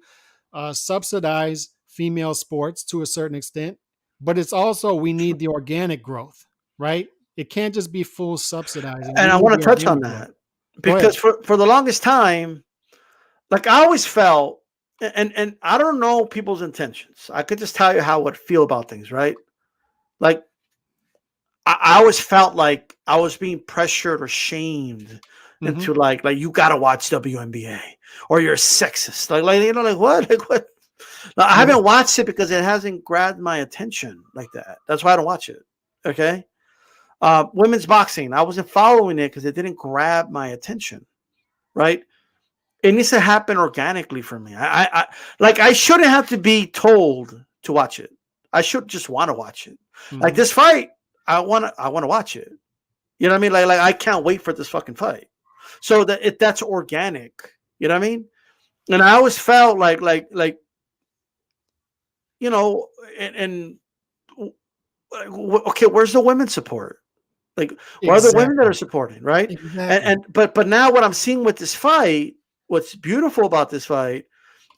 subsidize female sports to a certain extent, but it's also, we need the organic growth, right? It can't just be full subsidizing. And We I need want the to touch on organic growth. that Go ahead. because for the longest time, like I always felt, and I don't know people's intentions. I could just tell you how I would feel about things, right? Like I always felt like I was being pressured or shamed Mm-hmm. into like you gotta watch WNBA or you're a sexist. Like you know, like what? Like what? Now, I Yeah. haven't watched it because it hasn't grabbed my attention like that. That's why I don't watch it. Okay. Women's boxing. I wasn't following it because it didn't grab my attention. Right. It needs to happen organically for me. I shouldn't have to be told to watch it. I should just want to watch it. Like Mm-hmm. this fight, I want to watch it. You know what I mean? Like I can't wait for this fucking fight. So that's organic. You know what I mean? And I always felt like you know, and okay, where's the women's support? Like, where are the women that are Exactly. supporting, right? And, Exactly. and but now what I'm seeing with this fight, what's beautiful about this fight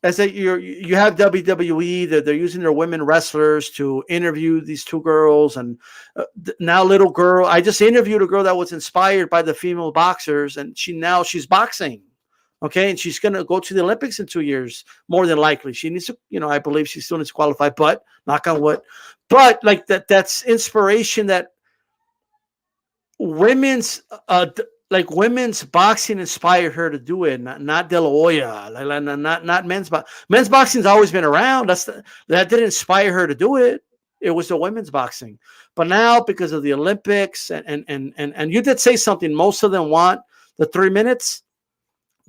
is that you have WWE that they're using their women wrestlers to interview these two girls, and now little girl. I just interviewed a girl that was inspired by the female boxers, and she's boxing. Okay, and she's gonna go to the Olympics in 2 years, more than likely. She needs to, I believe she still needs to qualify, but knock on wood. But like that's inspiration that women's women's boxing inspired her to do it, not De La Hoya, not men's boxing's always been around. That didn't inspire her to do it. It was the women's boxing. But now because of the Olympics and you did say something, most of them want the 3 minutes.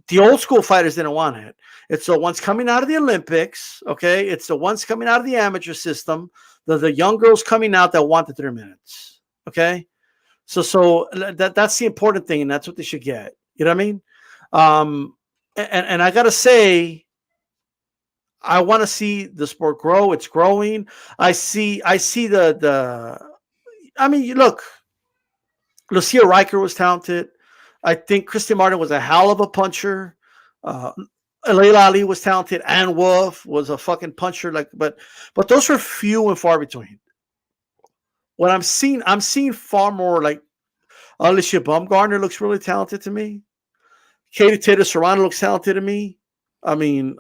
The old school fighters didn't want it. It's the ones coming out of the Olympics, okay? It's the ones coming out of the amateur system, the young girls coming out that want the 3 minutes, okay? So that's the important thing, and that's what they should get. You know what I mean? And I gotta say, I want to see the sport grow. It's growing. I see the. I mean, look, Lucia Riker was talented. I think Christy Martin was a hell of a puncher. Uh, Layla Ali was talented. Ann Wolf was a fucking puncher. But those are few and far between. What I'm seeing far more like Alicia Baumgartner looks really talented to me. Katie Taylor Serrano looks talented to me. I mean,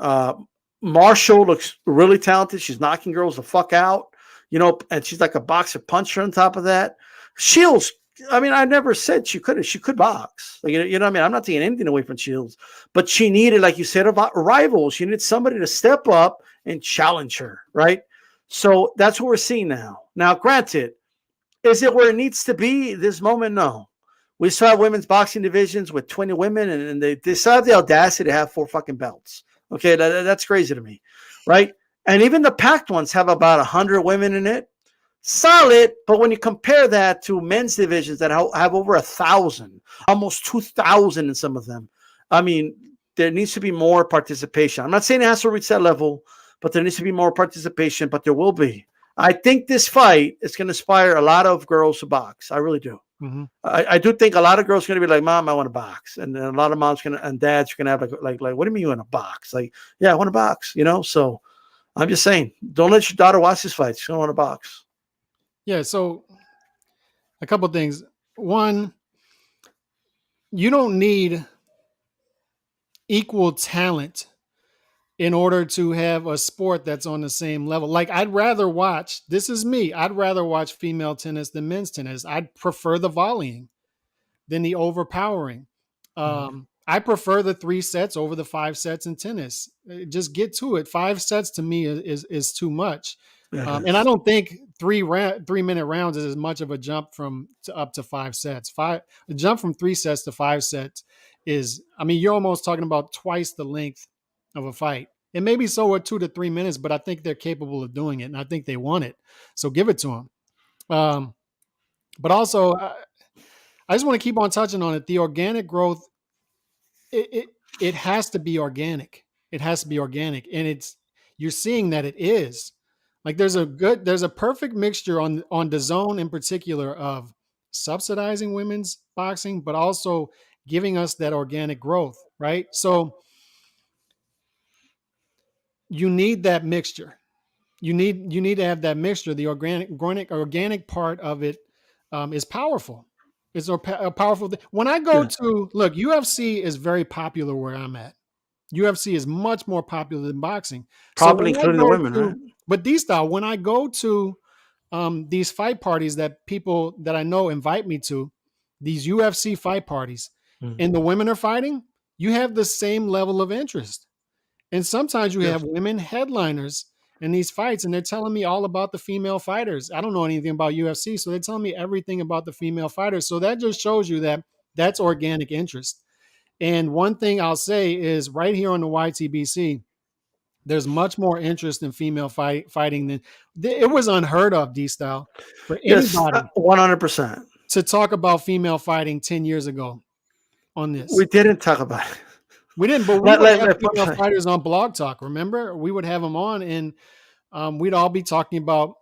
Marshall looks really talented. She's knocking girls the fuck out, and she's like a boxer puncher on top of that. Shields, I mean, I never said she couldn't. She could box. Like, you know what I mean? I'm not taking anything away from Shields, but she needed, like you said, about rivals. She needed somebody to step up and challenge her, right? So that's what we're seeing now. Now, granted, is it where it needs to be this moment? No. We saw women's boxing divisions with 20 women, and they still have the audacity to have 4 fucking belts. Okay, that's crazy to me, right? And even the packed ones have about 100 women in it. Solid, but when you compare that to men's divisions that have over 1,000, almost 2,000 in some of them, I mean, there needs to be more participation. I'm not saying it has to reach that level, but there needs to be more participation, but there will be. I think this fight is going to inspire a lot of girls to box. I really do. Mm-hmm. I do think a lot of girls are going to be like, "Mom, I want to box," and then a lot of moms and dads are going to have like, "What do you mean you want to box?" Like, "Yeah, I want to box," So I'm just saying, don't let your daughter watch this fight. She's going to want to box. Yeah. So a couple things. One, you don't need equal talent in order to have a sport that's on the same level. Like, this is me, I'd rather watch female tennis than men's tennis. I'd prefer the volleying than the overpowering. I prefer the 3 sets over the 5 sets in tennis. Just get to it. 5 sets to me is too much. And I don't think 3 minute rounds is as much of a jump up to 5 sets. The jump from 3 sets to 5 sets is, I mean, you're almost talking about twice the length of a fight. It may be so at 2 to 3 minutes, but I think they're capable of doing it, and I think they want it. So give it to them. But also, I just want to keep on touching on it. The organic growth, it has to be organic. It has to be organic, and you're seeing that it is. Like there's a perfect mixture on DAZN in particular of subsidizing women's boxing, but also giving us that organic growth, right? So you need that mixture. You need to have that mixture. The organic part of it is powerful. It's a powerful thing. When I go to look, UFC is very popular where I'm at. UFC is much more popular than boxing. Probably including the women, right? But D-Style, when I go to these fight parties that people that I know invite me to, these UFC fight parties, and the women are fighting, you have the same level of interest. And sometimes you have women headliners in these fights, and they're telling me all about the female fighters. I don't know anything about UFC, so they're telling me everything about the female fighters. So that just shows you that that's organic interest. And one thing I'll say is right here on the YTBC, there's much more interest in female fighting than it was unheard of, D-Style, for anybody 100% to talk about female fighting 10 years ago on this. We didn't talk about it. We didn't, but we would have female fighters on Blog Talk, remember? We would have them on, and we'd all be talking about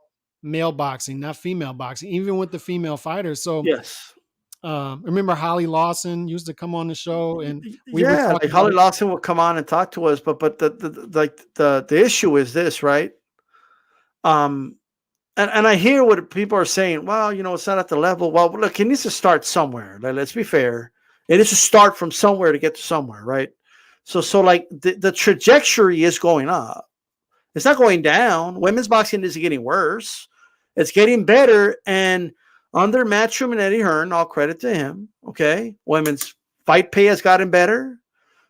male boxing, not female boxing, even with the female fighters. So yes. Remember Holly Lawson used to come on the show, and like Holly Lawson would come on and talk to us, but the issue is this, right? And I hear what people are saying. Well, it's not at the level. Well, look, it needs to start somewhere. Let's be fair. It needs to start from somewhere to get to somewhere, right? So like the trajectory is going up. It's not going down. Women's boxing isn't getting worse. It's getting better. And under Matchroom and Eddie Hearn, all credit to him. Okay. Women's fight pay has gotten better.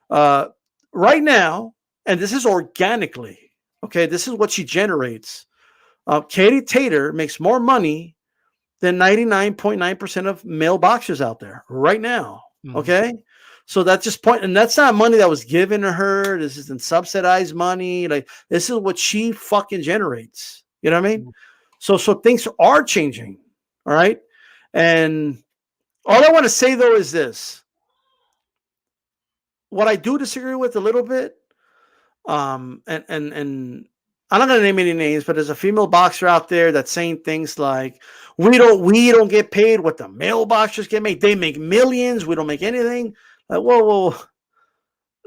Right now, and this is organically, okay, this is what she generates. Katie Taylor makes more money than 99.9% of male boxers out there right now. Okay. So that's just and that's not money that was given to her. This isn't subsidized money. Like, this is what she fucking generates. You know what I mean? So things are changing. All right. And all I want to say though is this. What I do disagree with a little bit, and I'm not going to name any names, but there's a female boxer out there that's saying things like, we don't get paid what the male boxers get made. They make millions. We don't make anything. Like, whoa.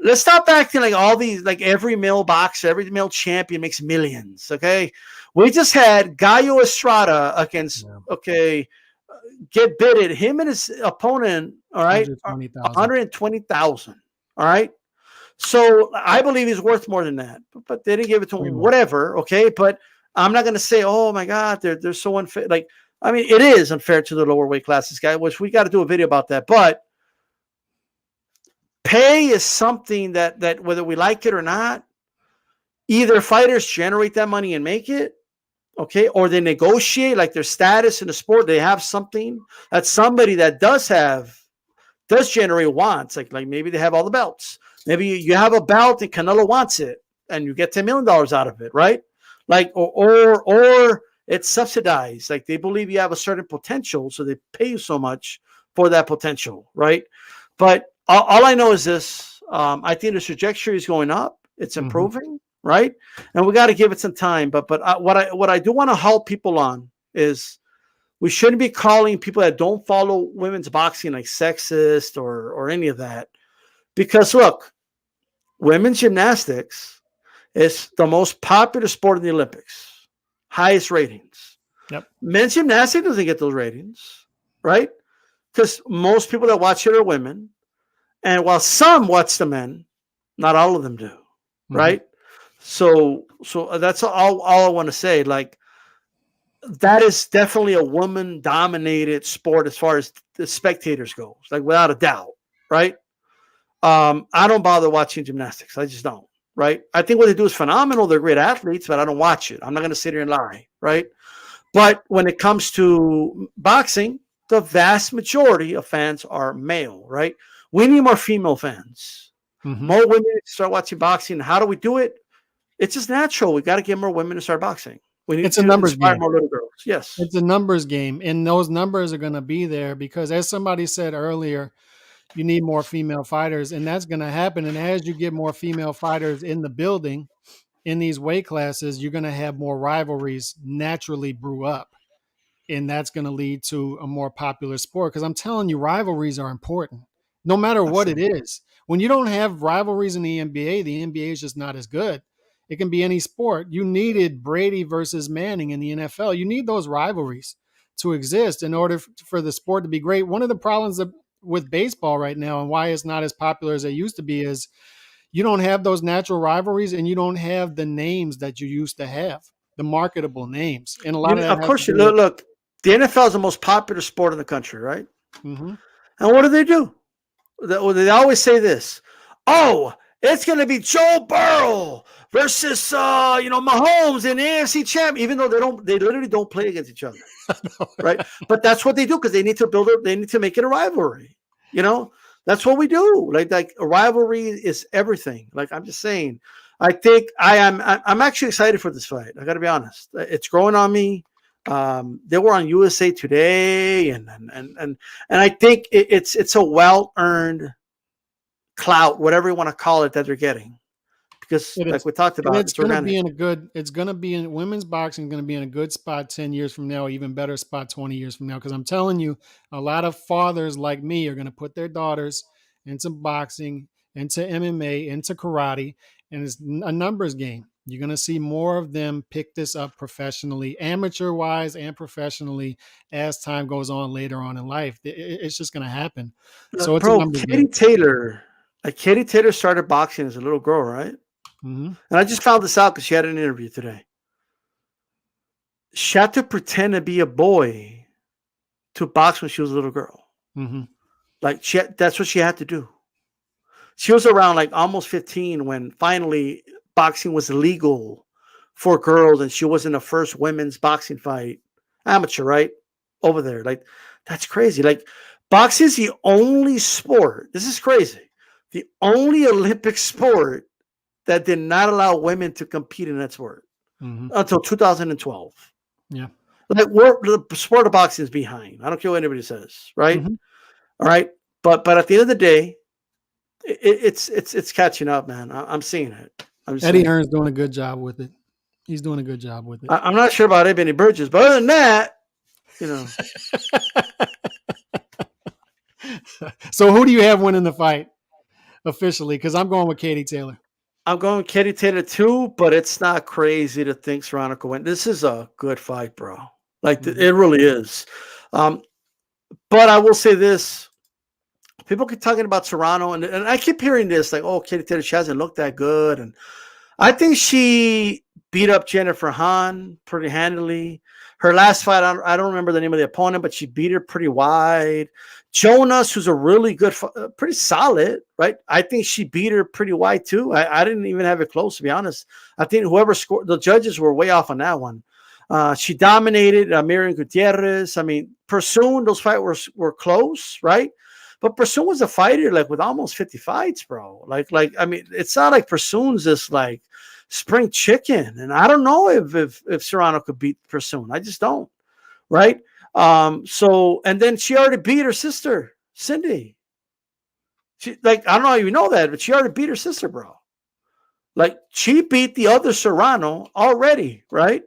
Let's stop acting like all these, like every male boxer, every male champion makes millions. Okay. We just had Gallo Estrada against, get bidded. Him and his opponent, all right, 120,000. All right. So I believe he's worth more than that, but they didn't give it to him, whatever. Okay. But I'm not going to say, oh my God, they're so unfair. Like, I mean, it is unfair to the lower weight classes, guy, which we got to do a video about that. But pay is something that whether we like it or not, either fighters generate that money and make it, okay, or they negotiate like their status in the sport. They have something that somebody that does generate wants, like maybe they have all the belts. Maybe you have a belt and Canelo wants it, and you get $10 million out of it, right? Like, or it's subsidized. Like they believe you have a certain potential, so they pay you so much for that potential, right? But all I know is this: I think the trajectory is going up. It's improving, right? And we got to give it some time. But what I do want to help people on is we shouldn't be calling people that don't follow women's boxing like sexist or any of that, because look, women's gymnastics is the most popular sport in the Olympics, highest ratings. Yep. Men's gymnastics doesn't get those ratings, right? Because most people that watch it are women. And while some watch the men, not all of them do, right? So that's all I want to say. Like, that is definitely a woman-dominated sport as far as the spectators goes, like without a doubt, right? I don't bother watching gymnastics. I just don't. right? I think what they do is phenomenal. They're great athletes, but I don't watch it. I'm not going to sit here and lie, right? But when it comes to boxing, the vast majority of fans are male, right? We need more female fans. Mm-hmm. More women start watching boxing. How do we do it? It's just natural. We got to get more women to start boxing. We need It's a to numbers inspire game. more little girls. Yes. It's a numbers game, and those numbers are going to be there because, as somebody said earlier, you need more female fighters, and that's going to happen. And as you get more female fighters in the building in these weight classes, you're going to have more rivalries naturally brew up, and that's going to lead to a more popular sport. Because I'm telling you, rivalries are important, no matter what it is. When you don't have rivalries in the NBA is just not as good. It can be any sport. You needed Brady versus Manning in the NFL. You need those rivalries to exist in order for the sport to be great. One of the problems with baseball right now and why it's not as popular as it used to be is you don't have those natural rivalries and you don't have the names that you used to have, the marketable names. And a lot of that Of has to course, do with look, the NFL is the most popular sport in the country, right? mm-hmm. And what do? They always say this. Oh, it's going to be Joe Burrow versus Mahomes in the AFC champ, even though they literally don't play against each other, right? But that's what they do because they need to they need to make it a rivalry. That's what we do. Like a rivalry is everything. Like I'm just saying, I think I'm actually excited for this fight. I got to be honest. It's growing on me. They were on USA Today, and I think it's a well-earned clout, whatever you want to call it, that they're getting, because like we talked about, it's going to be in women's boxing going to be in a good spot 10 years from now, even better spot 20 years from now. Because I'm telling you, a lot of fathers like me are going to put their daughters into boxing, into MMA, into karate, and it's a numbers game. You're going to see more of them pick this up professionally, amateur-wise and professionally, as time goes on later on in life. It's just going to happen. So it's a numbers game. Katie Taylor started boxing as a little girl, right? Mm-hmm. And I just found this out because she had an interview today. She had to pretend to be a boy to box when she was a little girl. Mm-hmm. That's what she had to do. She was around like almost 15 when finally boxing was legal for girls, and she was in the first women's boxing fight, amateur, right? Over there. Like, that's crazy. Like, boxing is the only sport. This is crazy. The only Olympic sport that did not allow women to compete in that sport until 2012. Yeah. Like, the sport of boxing is behind. I don't care what anybody says, right? Mm-hmm. All right. But at the end of the day, it's catching up, man. I'm seeing it. Eddie Hearn's doing a good job with it. He's doing a good job with it. I'm not sure about Ebony Burgess, but other than that, So who do you have winning the fight officially? Because I'm going with Katie Taylor. I'm going with Katie Taylor too, but it's not crazy to think Serrano could win. This is a good fight, bro. Like, it really is. But I will say this. People keep talking about Serrano, and I keep hearing this, like, oh, Katie Taylor, she hasn't looked that good. And I think she beat up Jennifer Hahn pretty handily. Her last fight, I don't remember the name of the opponent, but she beat her pretty wide. Jonas, who's a really good, pretty solid, right? I think she beat her pretty wide too. I didn't even have it close, to be honest. I think whoever scored, the judges were way off on that one. She dominated Miriam Gutierrez. I mean, Pursoon, those fights were close, right? But Pursoon was a fighter like with almost 50 fights, bro. Like I mean, it's not like Pursoon's this like spring chicken. And I don't know if Serrano could beat Pursoon. I just don't, right? So, and then she already beat her sister, Cindy. She, like, I don't know if you know that, but she already beat her sister, bro. Like, she beat the other Serrano already, right?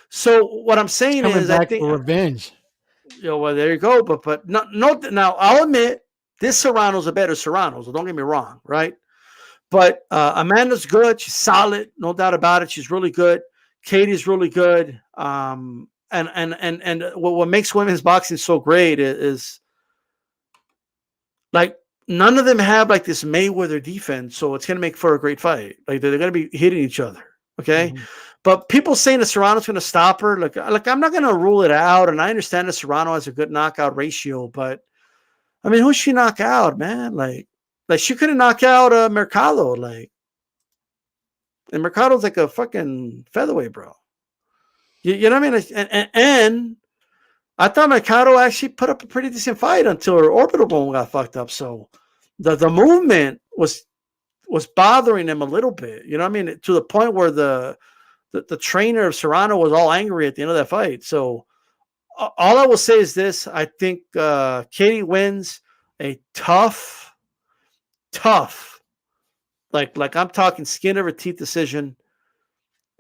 So what I'm saying is, I think for revenge. Well, there you go. But no. Now I'll admit this Serrano's a better Serrano. So don't get me wrong, right? But Amanda's good. She's solid, no doubt about it. She's really good. Katie's really good. And what makes women's boxing so great is like none of them have like this Mayweather defense, so it's gonna make for a great fight. Like they're gonna be hitting each other. Okay. Mm-hmm. But people saying that Serrano's going to stop her, like I'm not going to rule it out. And I understand that Serrano has a good knockout ratio, but I mean, who's she knock out, man? Like she couldn't knock out Mercado. Like And Mercado's like a fucking featherweight, bro. You know what I mean? And I thought Mercado actually put up a pretty decent fight until her orbital bone got fucked up. So the movement was bothering him a little bit. You know what I mean? To the point where the trainer of Serrano was all angry at the end of that fight. So all I will say is this: I think Katie wins a tough, like I'm talking skin of her teeth decision,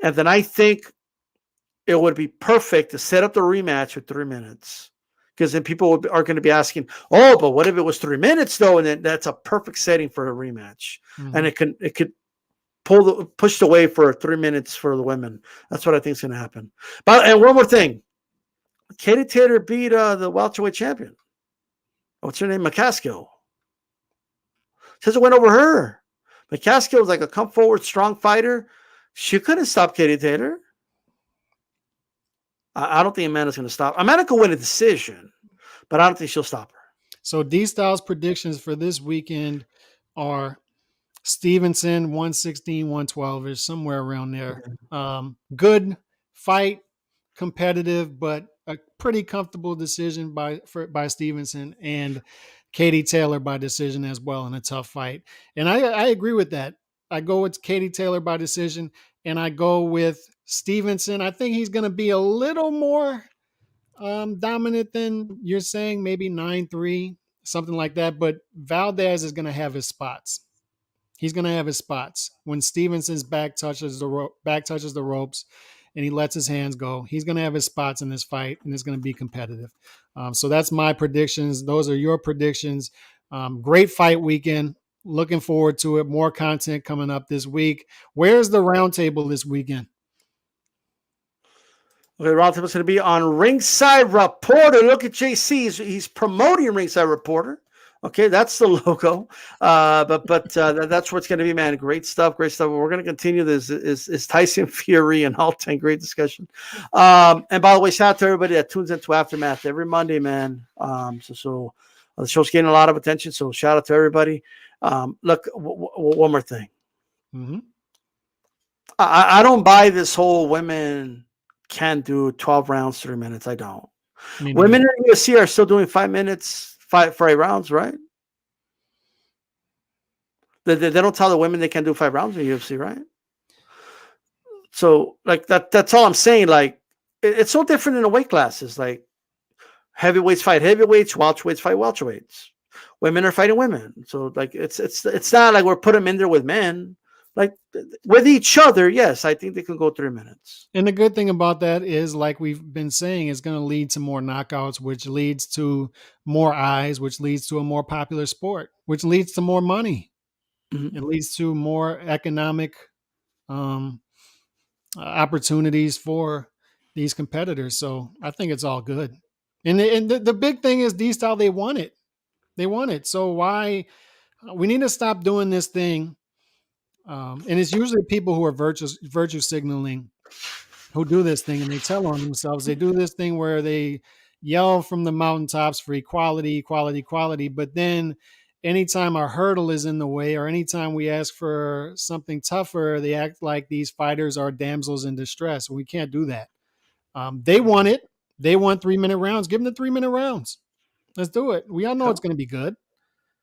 and then I think it would be perfect to set up the rematch with 3 minutes. Because then people are going to be asking, oh, but what if it was 3 minutes though? And then that's a perfect setting for a rematch, and it could push the way for 3 minutes for the women. That's what I think is going to happen. But and one more thing, Katie Taylor beat the welterweight champion. What's her name? McCaskill. Says it went over her. McCaskill was like a come forward, strong fighter. She couldn't stop Katie Taylor. I don't think Amanda's going to stop. Amanda could win a decision, but I don't think she'll stop her. So D-Style's predictions for this weekend are Stevenson 116, 112 is somewhere around there. Good fight, competitive, but a pretty comfortable decision by Stevenson, and Katie Taylor by decision as well in a tough fight. And I agree with that. I go with Katie Taylor by decision, and I go with Stevenson. I think he's going to be a little more dominant than you're saying, maybe 9-3, something like that. But Valdez is going to have his spots. He's going to have his spots. When Stevenson's back touches the ropes and he lets his hands go, he's going to have his spots in this fight, and it's going to be competitive. So that's my predictions. Those are your predictions. Great fight weekend. Looking forward to it. More content coming up this week. Where's the roundtable this weekend? Okay, roundtable's going to be on Ringside Reporter. Look at JC. He's promoting Ringside Reporter. Okay, that's the logo. But that's where it's going to be, man. Great stuff. We're going to continue this. Is Tyson Fury and all 10 great discussion. And by the way, shout out to everybody that tunes into Aftermath every Monday, man. So the show's getting a lot of attention. So shout out to everybody. Look, one more thing. Mm-hmm. I don't buy this whole women can't do 12 rounds, 3 minutes. I don't. Women in the UFC are still doing 5 minutes, 5 rounds, right? They don't tell the women they can't do 5 rounds in the UFC, right? So like that's all I'm saying. Like it's so different in the weight classes. Like heavyweights fight heavyweights, welterweights fight welterweights. Women are fighting women. So like it's not like we're putting them in there with men. Like with each other, yes, I think they can go 3 minutes. And the good thing about that is, like we've been saying, it's going to lead to more knockouts, which leads to more eyes, which leads to a more popular sport, which leads to more money. Mm-hmm. It leads to more economic opportunities for these competitors. So I think it's all good. And the big thing is D-Style, they won it. They won it. So why we need to stop doing this thing. And it's usually people who are virtue signaling who do this thing, and they tell on themselves. They do this thing where they yell from the mountaintops for equality, equality, equality. But then anytime a hurdle is in the way, or anytime we ask for something tougher, they act like these fighters are damsels in distress. We can't do that. They want it. They want 3 minute rounds. Give them the 3 minute rounds. Let's do it. We all know it's going to be good.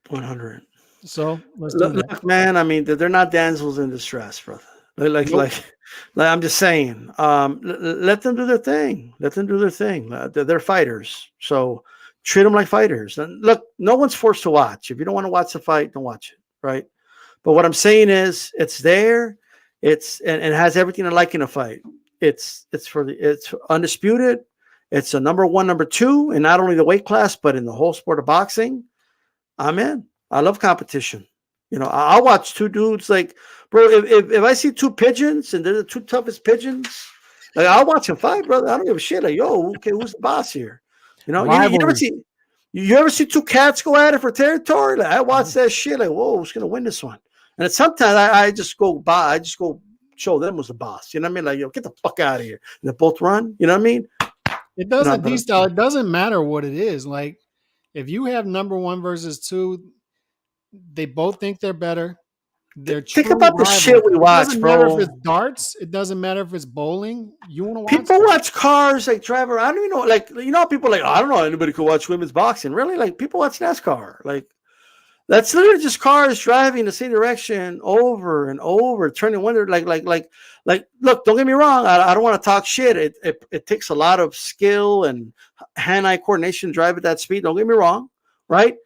100. So let's do that. Look, man, I mean, they're not damsels in distress, brother. Like I'm just saying, let them do their thing. Let them do their thing. They're fighters. So treat them like fighters. And look, no one's forced to watch. If you don't want to watch the fight, don't watch it. Right. But what I'm saying is it's there. It's and it has everything I like in a fight. It's undisputed. It's a number 1, number 2, and not only the weight class, but in the whole sport of boxing. I'm in. I love competition. You know, I'll watch 2 dudes. Like, bro, if I see 2 pigeons and they're the 2 toughest pigeons, like I'll watch them fight, brother. I don't give a shit. Like, yo, okay, who's the boss here? You know, you ever see 2 cats go at it for territory? Like, I watch that shit. Like, whoa, who's gonna win this one? And sometimes I just go by. I just go show them who's the boss. You know what I mean? Like, yo, get the fuck out of here. And they both run. You know what I mean? It doesn't D-Style. It doesn't matter what it is. Like, if you have number 1 versus 2, they both think they're better. They're Think true about the shit rivals. we It watch, doesn't matter if bro. it's darts. It doesn't matter if it's bowling. You want to watch People that. watch cars like drive around. I don't even know, like, you know, people are like, I don't know, anybody could watch women's boxing. Really? Like, people watch NASCAR. Like, that's literally just cars driving the same direction over and over, turning one. Like. Look, don't get me wrong. I don't want to talk shit. It takes a lot of skill and hand-eye coordination to drive at that speed. Don't get me wrong, right?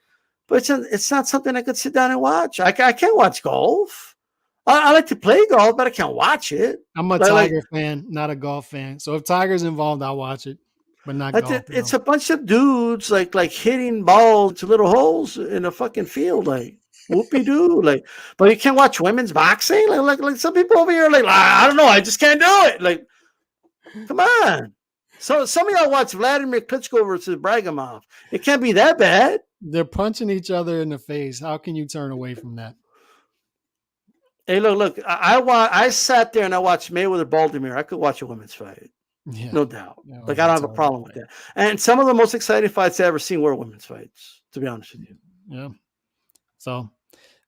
But it's not something I could sit down and watch. I can't watch golf. I like to play golf, but I can't watch it. I'm a Tiger fan, not a golf fan. So if Tiger's involved, I'll watch it, but not golf. It's a bunch of dudes like hitting balls to little holes in a fucking field, like whoopie doo. Like, but you can't watch women's boxing. Like some people over here, like, I don't know, I just can't do it. Like, come on. So some of y'all watch Vladimir Klitschko versus Bragamov. It can't be that bad. They're punching each other in the face. How can you turn away from that? Hey, look. I sat there and I watched Mayweather Baltimore. I could watch a women's fight. Yeah. No doubt. Yeah, like, I don't have a problem with that. And some of the most exciting fights I've ever seen were women's fights, to be honest with you. Yeah. So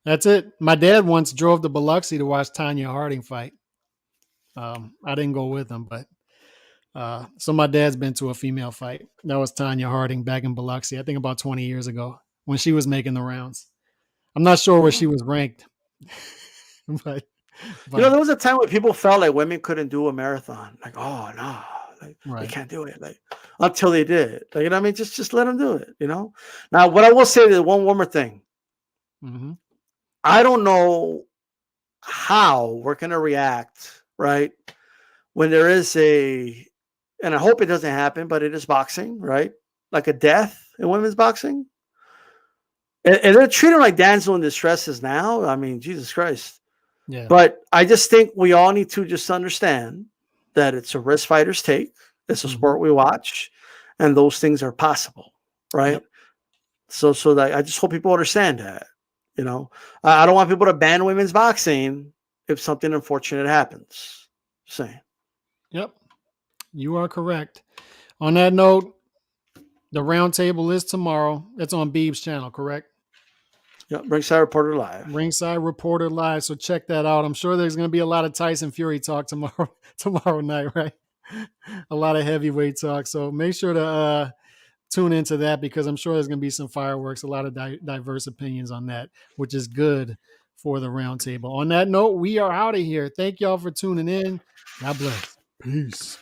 that's it. My dad once drove to Biloxi to watch Tanya Harding fight. I didn't go with him, but so my dad's been to a female fight. That was Tanya Harding back in Biloxi, I think about 20 years ago when she was making the rounds. I'm not sure where she was ranked. but you know, there was a time when people felt like women couldn't do a marathon. Like, oh no, like, they can't do it. Like, until they did. Like, you know what I mean? Just let them do it. You know. Now, what I will say is one more thing. Mm-hmm. I don't know how we're gonna react, right? When there is and I hope it doesn't happen, but it is boxing, right? Like a death in women's boxing. And they're treating like damsel in distresses now. I mean, Jesus Christ. Yeah. But I just think we all need to just understand that it's a risk fighters take. It's a sport we watch, and those things are possible, right? Yep. So that I just hope people understand that. You know, I don't want people to ban women's boxing if something unfortunate happens. Saying. Yep, you are correct. On that note, the roundtable is tomorrow. It's on Beeb's channel, correct? Yeah, Ringside Reporter Live. Ringside Reporter Live. So check that out. I'm sure there's going to be a lot of Tyson Fury talk tomorrow night, right? A lot of heavyweight talk. So make sure to tune into that because I'm sure there's going to be some fireworks, a lot of diverse opinions on that, which is good for the roundtable. On that note, we are out of here. Thank y'all for tuning in. God bless. Peace.